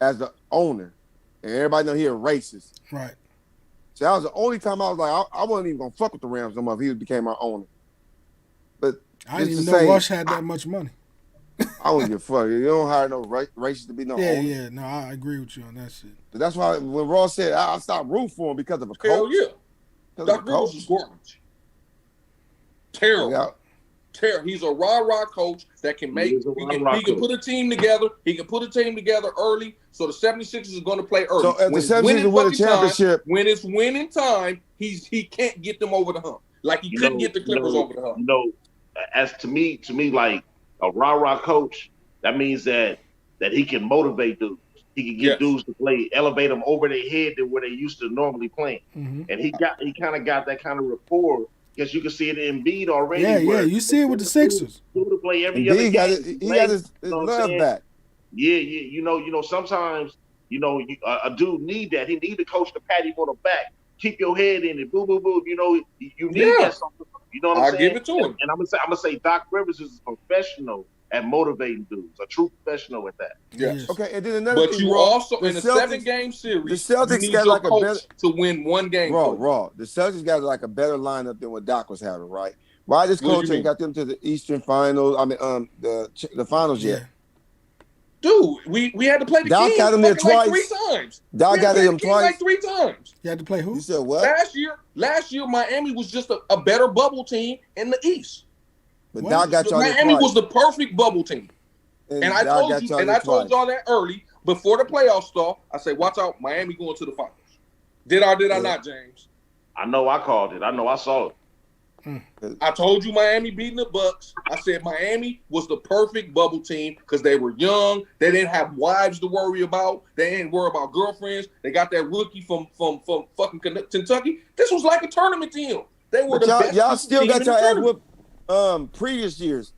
as the owner, and everybody know he a racist.
Right.
So that was the only time I was like, I wasn't even gonna fuck with the Rams no more if he became our owner. But
I didn't even know Rush had that much money.
I wouldn't give a fuck. You don't hire no racist to be no owner.
Yeah. No, I agree with you on that shit.
But that's why when Ross said I stopped rooting for him because of a coach.
Hell yeah. Doc Rivers is garbage. Terrible. Yeah. Terrible. He's a rah-rah coach that can make. He can put a team together. He can put a team together early. So the 76ers is going to play early.
So if the 76ers win a championship,
when it's winning time, he can't get them over the hump. Like he couldn't get the Clippers over the hump.
As to me, like a rah-rah coach, that means that he can motivate dudes. He can get dudes to play, elevate them over their head to where they used to normally play.
Mm-hmm.
And he kind of got that kind of rapport. Because you can see it in Embiid already.
Yeah, you see it with the Sixers.
To play every other game.
He got his love back.
Yeah. You know. Sometimes, a dude need that. He need a coach to pat him on the back, keep your head in it. Boo, boo, boo. You need that. Something. You know what I'm saying?
I'll give it to him.
And I'm gonna say, Doc Rivers is a professional at motivating dudes. A true professional at that.
Yes.
Okay, and then another thing.
But you also in a 7-game series,
the Celtics got like a better
to win one game.
Raw. The Celtics got like a better lineup than what Doc was having, right? Why this coach ain't got them to the Eastern Finals? I mean, the finals yet.
Dude, we had to play the
Doc
Kings
got him there twice.
Like 3 times.
Doc got him twice.
Like 3 times.
You had to play who?
You said what?
Last year, Miami was just a better bubble team in the East.
But Doc got y'all
Miami was the perfect bubble team. And I told y'all that early before the playoffs start. I said, watch out, Miami going to the finals. Did I not, James?
I know I called it. I know I saw it.
I told you Miami beating the Bucks. I said Miami was the perfect bubble team because they were young. They didn't have wives to worry about. They didn't worry about girlfriends. They got that rookie from fucking Kentucky. This was like a tournament team. They were the best.
Y'all still got your ass whooped previous years.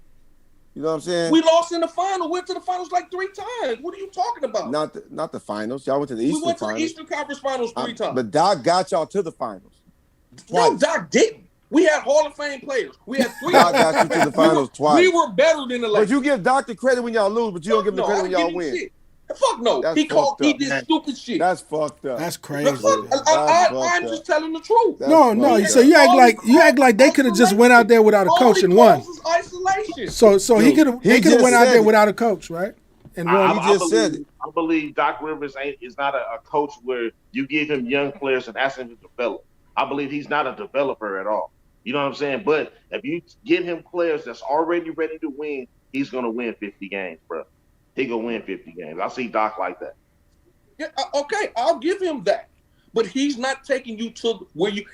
You know what I'm saying?
We lost in the final. Went to the finals like 3 times. What are you talking about?
Not the finals. Y'all went to the Eastern Finals.
We went to the Eastern Conference Finals 3 times.
But Doc got y'all to the finals.
Twice. No, Doc didn't. We had Hall of Fame players. We had 3.
Doc got you to the finals twice.
We were better than the Lakers.
But you give Doc the credit when y'all lose, but you don't give him the credit when y'all win.
Shit. Fuck no. He did stupid shit.
That's fucked up.
That's crazy.
I'm just telling the truth.
No. So you act like they could have just went out there without a coach and won.
Isolation.
So he could have went out there without a coach, right? And won.
He just said it.
I believe Doc Rivers is not a coach where you give him young players and ask him to develop. I believe he's not a developer at all. You know what I'm saying? But if you get him players that's already ready to win, he's gonna win 50 games, bro. He gonna win 50 games. I see Doc like that.
Yeah, okay, I'll give him that. But he's not taking you to where you.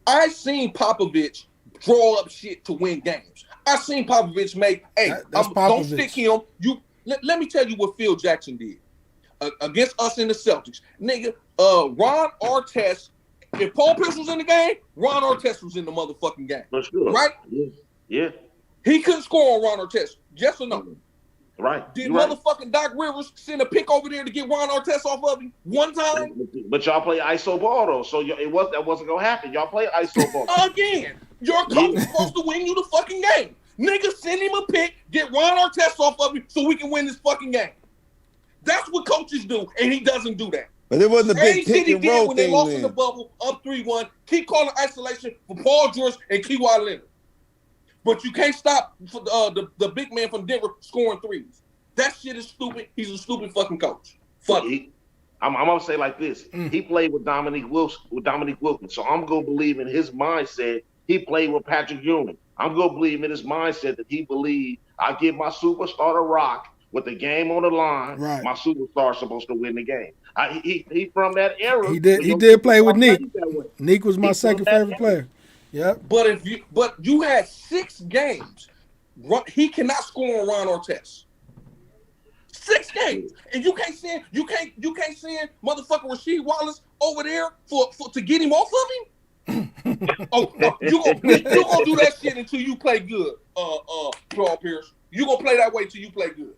I seen Popovich draw up shit to win games. I seen Popovich make. Hey, don't stick him. Let me tell you what Phil Jackson did against us in the Celtics, nigga. Ron Artest. If Paul Pierce was in the game, Ron Artest was in the motherfucking game.
For sure.
Right?
Yeah.
He couldn't score on Ron Artest. Yes or no?
Right.
Did motherfucking Doc Rivers send a pick over there to get Ron Artest off of him one time?
But y'all play ISO ball though, so that wasn't gonna happen. Y'all play ISO ball
again. Your coach is supposed to win you the fucking game. Nigga, send him a pick, get Ron Artest off of him, so we can win this fucking game. That's what coaches do, and he doesn't do that.
But it wasn't a big pick and roll
when
thing
they lost
then.
in the bubble, up 3-1. Keep calling isolation for Paul George and Kawhi Leonard. But you can't stop the big man from Denver scoring threes. That shit is stupid. He's a stupid fucking coach. Fuck it.
I'm gonna say like this. He played with Dominique Wilkins. So I'm gonna believe in his mindset. He played with Patrick Ewing. I'm gonna believe in his mindset that he believed I give my superstar a rock with the game on the line. Right. My superstar's supposed to win the game. He from that era.
He did play with Nick. Nick was my second favorite player. Yep.
But you had 6 games. He cannot score on Ron Artest. 6 games, and you can't send motherfucker Rasheed Wallace over there for to get him off of him. you gonna do that shit until you play good, Paul Pierce. You gonna play that way till you play good.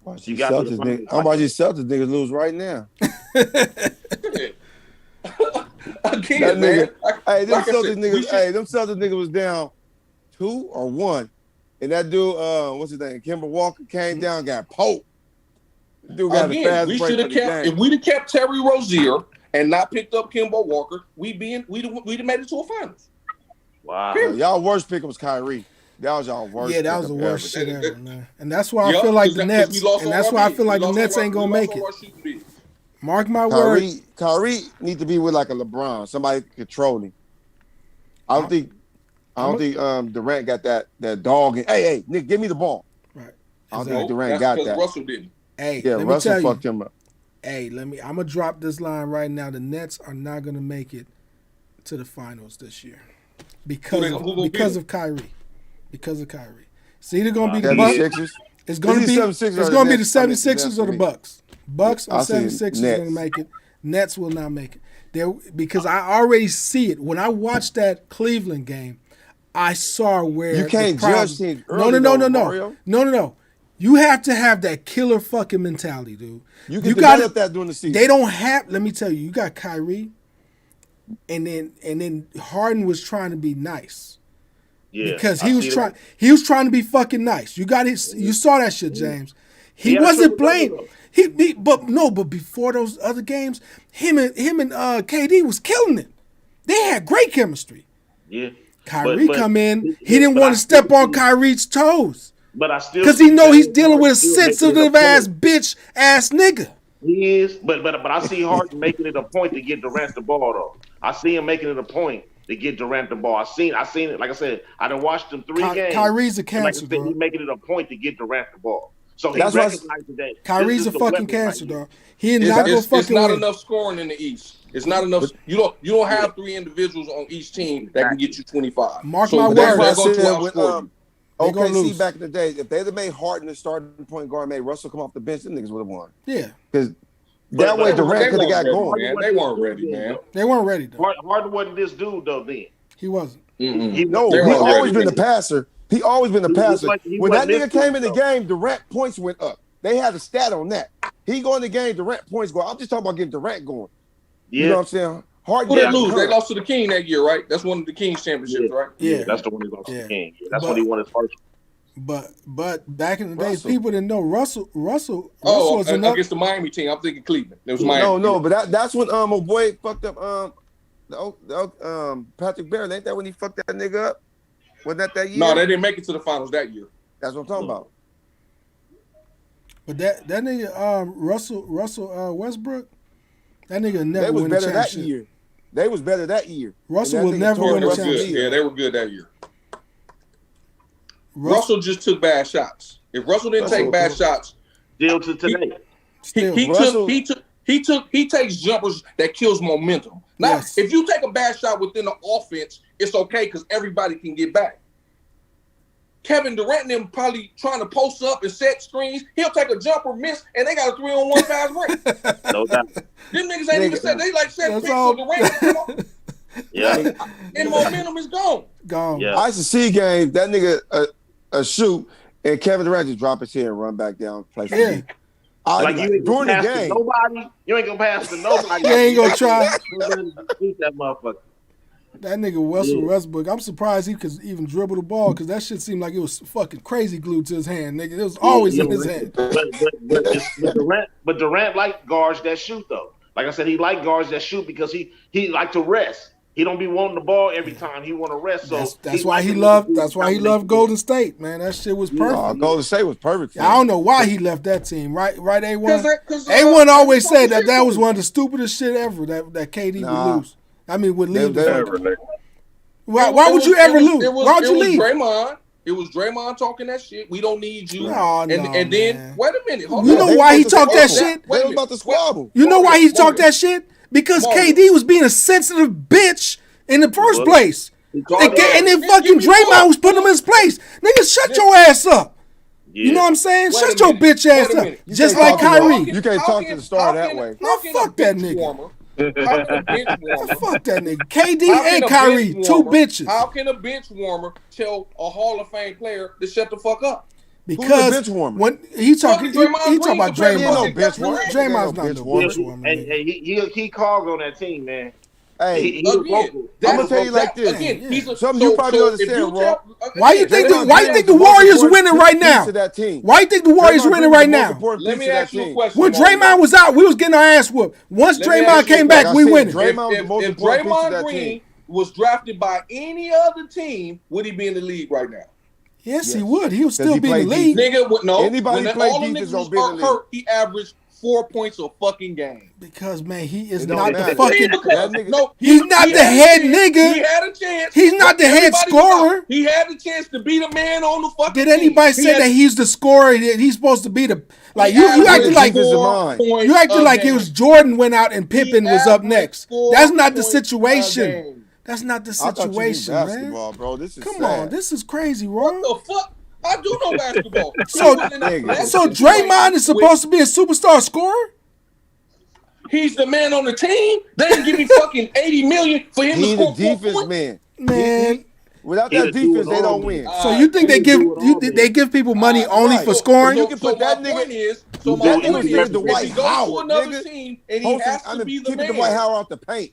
I'm about these Celtics niggas lose right now.
Again, man.
Them Celtics niggas was down 2 or 1. And that dude, what's his name? Kemba Walker came down, got poked. Dude got a fast break.
If we'd have kept Terry Rozier and not picked up Kemba Walker, we'd have made it to a finals.
Wow.
Y'all worst pick was Kyrie. That was y'all worst.
Yeah, that was the worst shit ever, man. And that's why I feel like the Nets. And that's why I feel like the Nets ain't gonna make it. Mark my words.
Kyrie need to be with like a LeBron, somebody controlling. I don't think Durant got that dog. Hey, Nick, give me the ball.
Right.
I don't think Durant got that.
Russell didn't.
Hey,
yeah, Russell fucked him up.
Hey, I'm gonna drop this line right now. The Nets are not gonna make it to the finals this year because of Kyrie. Because of Kyrie. It's either gonna be the Bucks. It's gonna be the 76ers or the Bucks. Bucks or 76ers are gonna make it. Nets will not make it. Because I already see it. When I watched that Cleveland game, I saw where
you can't judge teams early.
No. You have to have that killer fucking mentality, dude.
You can develop that during the season.
They don't have. Let me tell you, you got Kyrie, and then Harden was trying to be nice.
Yeah,
because he was trying to be fucking nice. You saw that shit, James. He wasn't playing. But before those other games, him and KD was killing it. They had great chemistry.
Yeah.
Kyrie come in. He didn't want to step on Kyrie's toes.
But I still
because he know he's dealing with a sensitive ass bitch ass nigga.
He is, but I see Harden making it a point to get Durant the ball though. I see him making it a point to get Durant the ball. I seen it. Like I said, I done watched him 3 games.
Kyrie's a cancer,
dog. He's making it a point to get Durant the ball. So he recognizes that.
Kyrie's a fucking cancer, dog. It's
not enough scoring in the East. It's not enough. You don't have 3 individuals on each team that can get you 25.
Mark my words.
OKC back in the day, if they'd have made Harden the starting point guard, made Russell come off the bench, them niggas would have won.
Yeah.
Because that way Durant could have got going.
Man. They weren't ready, man.
They weren't ready, though.
Harden wasn't this dude, though, then.
He wasn't.
He always been the passer. He always been the passer. When that nigga came in the game, Durant points went up. They had a stat on that. He go in the game, Durant points go. I'm just talking about getting Durant going. Yeah. You know what I'm saying?
Who they lose? They lost to the King that year, right? That's one of the Kings championships, right?
Yeah.
That's the one he lost to the King. That's when he won his first.
But back in the days, people didn't know Russell
was against the Miami team. I'm thinking Cleveland. It was Miami.
No, but that's when my boy fucked up Patrick Bear. Ain't that when he fucked that nigga up? Wasn't that year?
No, they didn't make it to the finals that year.
That's what I'm talking about.
But that nigga Russell Westbrook, that nigga never win a championship.
That year. They was better that year.
Russell will never win a championship.
Yeah, they were good that year. Russell just took bad shots. If Russell didn't take bad shots,
still to today.
He takes jumpers that kills momentum. Now, if you take a bad shot within the offense, it's okay because everybody can get back. Kevin Durant and them probably trying to post up and set screens. He'll take a jumper, miss, and they got a 3-on-1 fast break.
No doubt.
Them niggas ain't even set. They like set picks on Durant.
Yeah.
And momentum is gone.
Gone.
Yeah.
I used to see games, that nigga shoot, And Kevin Durant just drop his head and run back down, play for
Yeah.
Like you ain't
during
gonna
the
pass to
game.
nobody. You ain't gonna pass to nobody.
You ain't gonna try.
Beat that motherfucker.
That nigga Russell Westbrook, I'm surprised he could even dribble the ball because that shit seemed like it was fucking crazy glued to his hand, nigga. It was always in his hand.
But Durant like guards that shoot though. Like I said, he like guards that shoot because he like to rest. He don't be wanting the ball every time. He want to rest. So
that's why he loved Golden State, man. That shit was perfect.
Golden State was perfect.
I don't know why he left that team. Right, A1. A1 always said that was one of the stupidest shit ever that KD would lose. I mean, would leave. Why would you ever lose? Why would you leave?
It was Draymond talking that shit. We don't need you.
And
then
man.
Wait a minute.
You know why he talked that shit?
They was about to squabble.
You know why he talked that shit? Because KD was being a sensitive bitch in the first place. And then fucking Draymond was putting him in his place. Nigga, shut your ass up. Yeah. You know what I'm saying? Shut your bitch ass up. Just like Kyrie.
You can't talk to the star that way.
No, fuck that nigga. Fuck that nigga. KD and Kyrie, two bitches.
How can a bench warmer tell a Hall of Fame player to shut the fuck up?
Because when he talking about Draymond. Draymond's not no bench warmer.
Hey, he a key cog on that team, man.
Hey, I'm gonna tell you like this. Something you probably understand, bro.
Why you think the Warriors are winning right now? Why you think the Warriors are winning right now?
Let me ask you a question.
When Draymond was out, we was getting our ass whooped. Once Draymond came back, we winning.
If Draymond Green was drafted by any other team, would he be in the league right now?
Yes, he would. He would still be in the league.
Nigga, no.
Anybody
when
play
all the
defense
niggas
gonna be
hurt, he averaged 4 points a fucking game.
Because man, he is
It
not
don't
the
matter.
fucking.
No,
he's not the head nigga.
He had a chance.
He's not the head scorer.
He had the chance to be the man on the fucking.
Did anybody say that he's the scorer? That he's supposed to be the like you acted like it was Jordan went out and Pippen was up next. That's not the situation. That's not the situation, man.
Bro. This is
Come on, this is crazy, bro.
What the fuck? I do know basketball.
So Draymond is supposed to be a superstar scorer?
He's the man on the team. They didn't give me fucking $80 million for him to score.
He's the defense man.
Man.
Without that defense, they don't win.
So you think they give people money only for scoring?
You can put that nigga.
So my point is, if he goes to another team and he has to be the man.
Keeping Dwight Howard out the paint.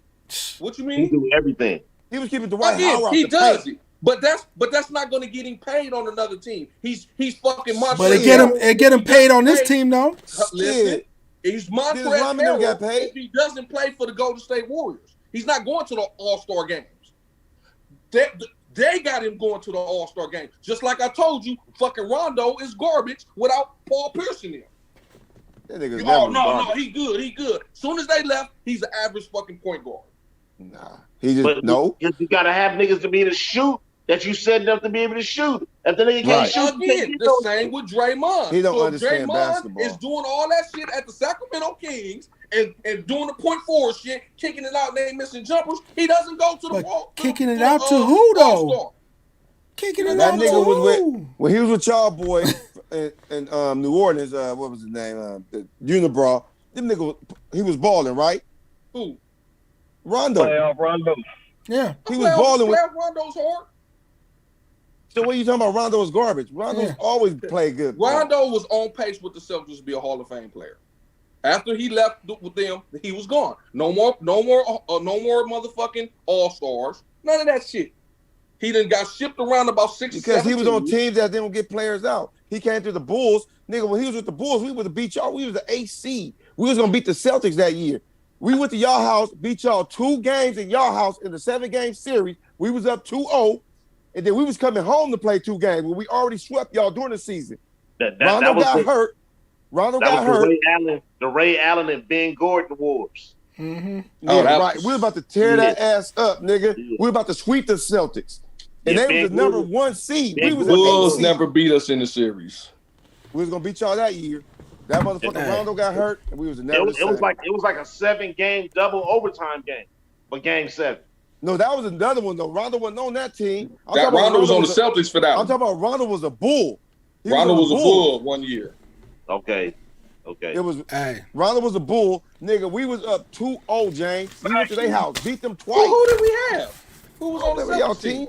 What you mean?
He do everything.
He was keeping Dwight Howard out
the paint. He does it. But that's not going to get him paid on another team. He's fucking Montrezl.
But it get him paid on this team though.
Listen, he's Montrezl Harrell if he doesn't play for the Golden State Warriors. He's not going to the All-Star games. They got him going to the All-Star game. Just like I told you, fucking Rondo is garbage without Paul Pierce in him. No, he good. Soon as they left, he's an average fucking point guard.
Nah, he just
You gotta have niggas to be able to shoot. That you set them to be able to shoot. If the nigga can't shoot,
again, the same with Draymond.
He don't understand basketball.
Is doing all that shit at the Sacramento Kings and doing the point forward shit, kicking it out and they missing jumpers. He doesn't go to the ball.
Kicking it out to who though? Kicking it out to who?
When he was with y'all boy in New Orleans, what was his name? The Unibrow. Them nigga, he was balling, right?
Who?
Rondo.
Rondo.
Yeah.
He was balling with
Rondo's hard.
So what are you talking about? Rondo's garbage. Rondo's always played good.
Rondo was on pace with the Celtics to be a Hall of Fame player. After he left with them, he was gone. No more motherfucking All-Stars. None of that shit. He done got shipped around about 6
because he was on teams that didn't get players out. He came through the Bulls. Nigga, when he was with the Bulls, we would have beat y'all. We was the AC. We was gonna beat the Celtics that year. We went to y'all house, beat y'all 2 games in y'all house in the 7-game series. We was up 2-0. And then we was coming home to play 2 games when we already swept y'all during the season. Rondo got hurt.
The Ray Allen and Ben Gordon Wars.
Mm-hmm.
Yeah, right. We're about to tear that ass up, nigga. Yeah. We're about to sweep the Celtics. And they was the number 1 seed. We was the
Bulls never beat us in the series.
We was gonna beat y'all that year. That motherfucker Rondo got hurt, and we was never.
It was like a 7-game double overtime game, but game 7.
No, that was another one though. Rondo wasn't on that team.
Rondo was on the Celtics for that.
I'm talking about Rondo was a Bull.
Rondo was a Bull 1 year.
Okay.
It was. Rondo was a Bull, nigga. We was up 2-0, James. We went to their house, beat them twice.
Who did we have? Who was on the Celtics
team?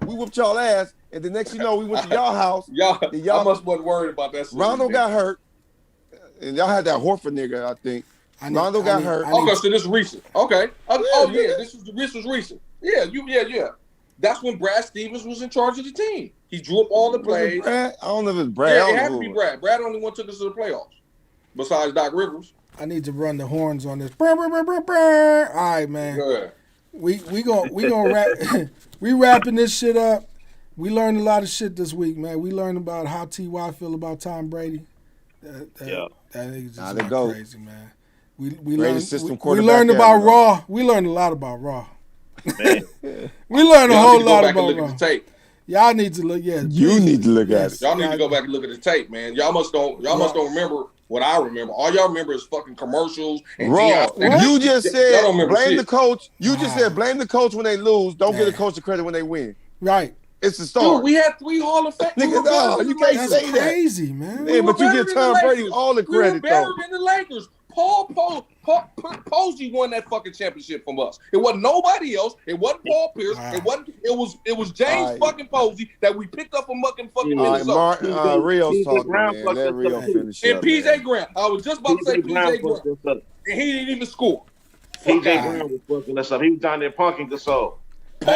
We whooped y'all ass, And the next you know, we went to y'all house.
Y'all I must wasn't worried about that.
Rondo got hurt. And y'all had that Horford nigga, I think. Rondo got hurt.
Okay, so this is recent. Okay. This was recent. Yeah. That's when Brad Stevens was in charge of the team. He drew up all the plays.
I don't know if it's Brad.
Yeah, it had to be Brad. Brad only one took us to the playoffs. Besides Doc Rivers.
I need to run the horns on this. All right, man.
Good.
We gonna wrap. We wrapping this shit up. We learned a lot of shit this week, man. We learned about how T.Y. feel about Tom Brady. That nigga just crazy, man. We learned about Raw. We learned a lot about Raw. We learned a whole lot about Raw. Y'all need to look. Yeah,
you need to look at it.
Y'all need to go back and look at the tape, man. Y'all must don't remember what I remember. All y'all remember is fucking commercials and
Raw. You just said blame the coach. You just said blame the coach when they lose. Don't give the coach the credit when they win.
Right.
It's the start.
Dude, we had 3 Hall of Fame.
Nigga, no, you can't say that.
That's crazy, man.
Yeah, but you give Tom Brady all the credit,
we were better than the Lakers. Paul Posey won that fucking championship from us. It wasn't nobody else. It wasn't Paul Pierce. It was James fucking Posey that we picked up from fucking Minnesota.
Rio's talking, man. Let Rio finish
and
up,
PJ Graham. I was just about to say PJ Graham. And he didn't even score.
PJ Graham was fucking us up. He was down there punking us all.
All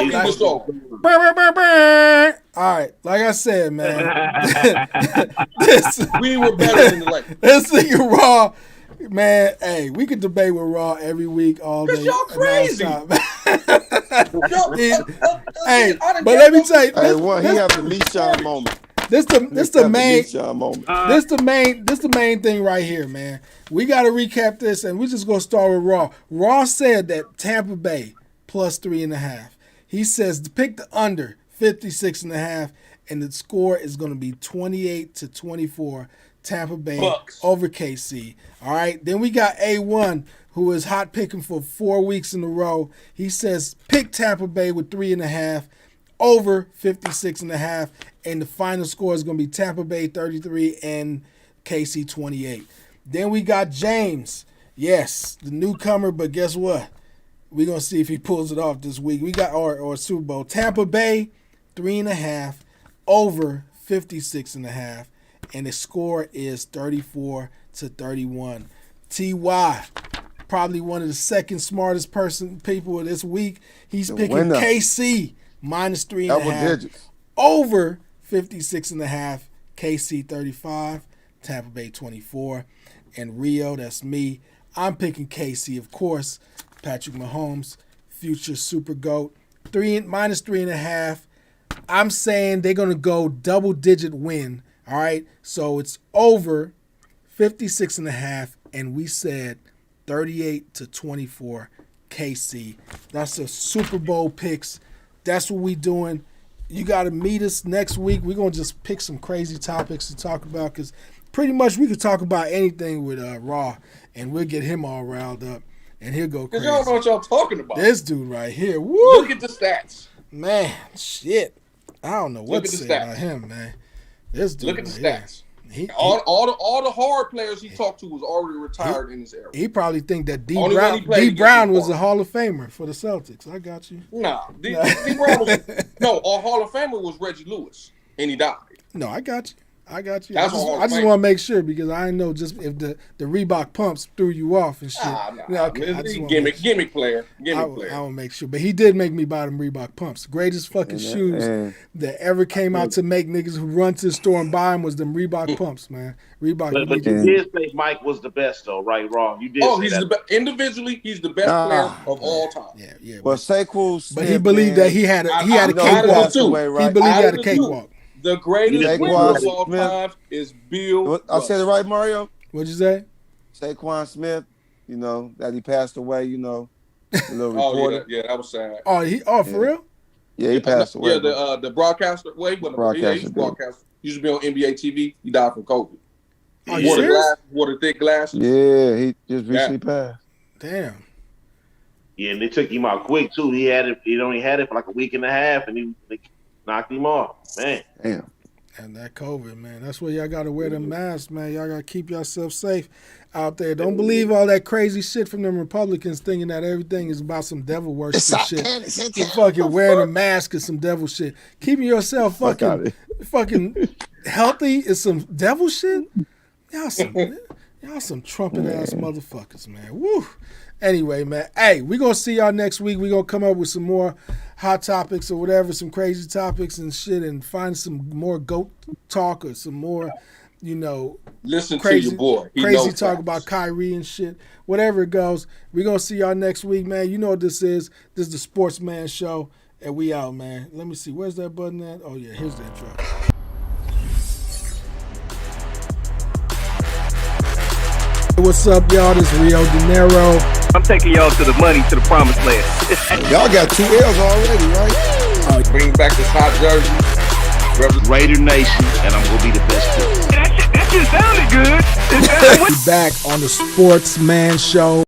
right, like I said, man.
We were better than the Lakers.
This nigga Raw, man. Hey, we could debate with Raw every week, all day.
Cause y'all crazy.
Hey, but let me tell you,
he have the Meeshawn moment.
This the main thing right here, man. We got to recap this, and we're just gonna start with Raw. Raw said that Tampa Bay plus 3.5. He says to pick the under 56.5, and the score is going to be 28-24. Tampa Bay over KC. All right. Then we got A1, who is hot picking for 4 weeks in a row. He says pick Tampa Bay with 3.5 over 56.5, and the final score is going to be Tampa Bay 33 and KC 28. Then we got James. Yes, the newcomer, but guess what? We're going to see if he pulls it off this week. We got or Super Bowl. Tampa Bay, 3.5 over 56.5. And the score is 34-31. T.Y., probably one of the second smartest people of this week. He's picking KC minus 3.5 over 56.5. KC 35, Tampa Bay 24. And Rio, that's me. I'm picking KC, of course. Patrick Mahomes, future super GOAT, minus 3.5. I'm saying they're going to go double-digit win, all right? So it's over 56.5, and we said 38-24 KC. That's the Super Bowl picks. That's what we doing. You got to meet us next week. We're going to just pick some crazy topics to talk about because pretty much we could talk about anything with Raw, and we'll get him all riled up. And he'll go crazy.
Because y'all know what y'all talking about.
This dude right here. Woo.
Look at the stats.
Man, shit. I don't know what to say about him, man. This dude.
Look at the stats. All the hard players he talked to was already retired in this era.
He probably think that D Brown was a Hall of Famer for the Celtics. I got you.
Nah. D Brown was a Hall of Famer was Reggie Lewis, and he died.
No, I got you. I just want to make sure because I know just if the Reebok pumps threw you off and shit.
Gimmick player.
I want to make sure. But he did make me buy them Reebok pumps. Greatest fucking shoes that ever came out to make niggas who run to the store and buy them was them Reebok pumps, man. Reebok.
But you did say Mike was the best, though, right? Wrong. You did.
He's the best. Individually, he's the best player of all time.
Yeah.
Well, Saquon,
but he believed that he had a cakewalk. He believed he had a cakewalk.
The greatest winner of all time is Bill.
I said it right, Mario?
What'd you say?
Saquon Smith, that he passed away, the little reporter.
That was sad.
For real?
Yeah, he passed away.
Yeah, the broadcaster. Well, he was a broadcaster. He used to be on NBA TV. He died from COVID. Wore the thick glasses.
Yeah, he just recently passed.
Damn.
Yeah, and they took him out quick, too. He only had it for like a week and a half, and they knocked him off. Man.
Damn.
And that COVID, man. That's why y'all got to wear them masks, man. Y'all got to keep yourself safe out there. Don't believe all that crazy shit from them Republicans thinking that everything is about some devil worship shit. You fucking wearing a mask is some devil shit. Keeping yourself fucking healthy is some devil shit. Y'all some trumpet ass motherfuckers, man. Woo. Anyway, man. Hey, we gonna see y'all next week. We gonna come up with some more hot topics or whatever, some crazy topics and shit, and find some more GOAT talk or some more,
listen
crazy,
to your boy.
Crazy talk about Kyrie and shit. Whatever it goes. We gonna see y'all next week, man. You know what this is. This is the Sportsman Show, and we out, man. Let me see. Where's that button at? Oh yeah, here's that drop. What's up, y'all? This is Rio Dinero.
I'm taking y'all to the money, to the promised land.
Y'all got 2 L's already, right?
Bring back this hot jersey.
Raider Nation, and I'm gonna be the best.
That shit sounded good.
Back on the Sportsman Show.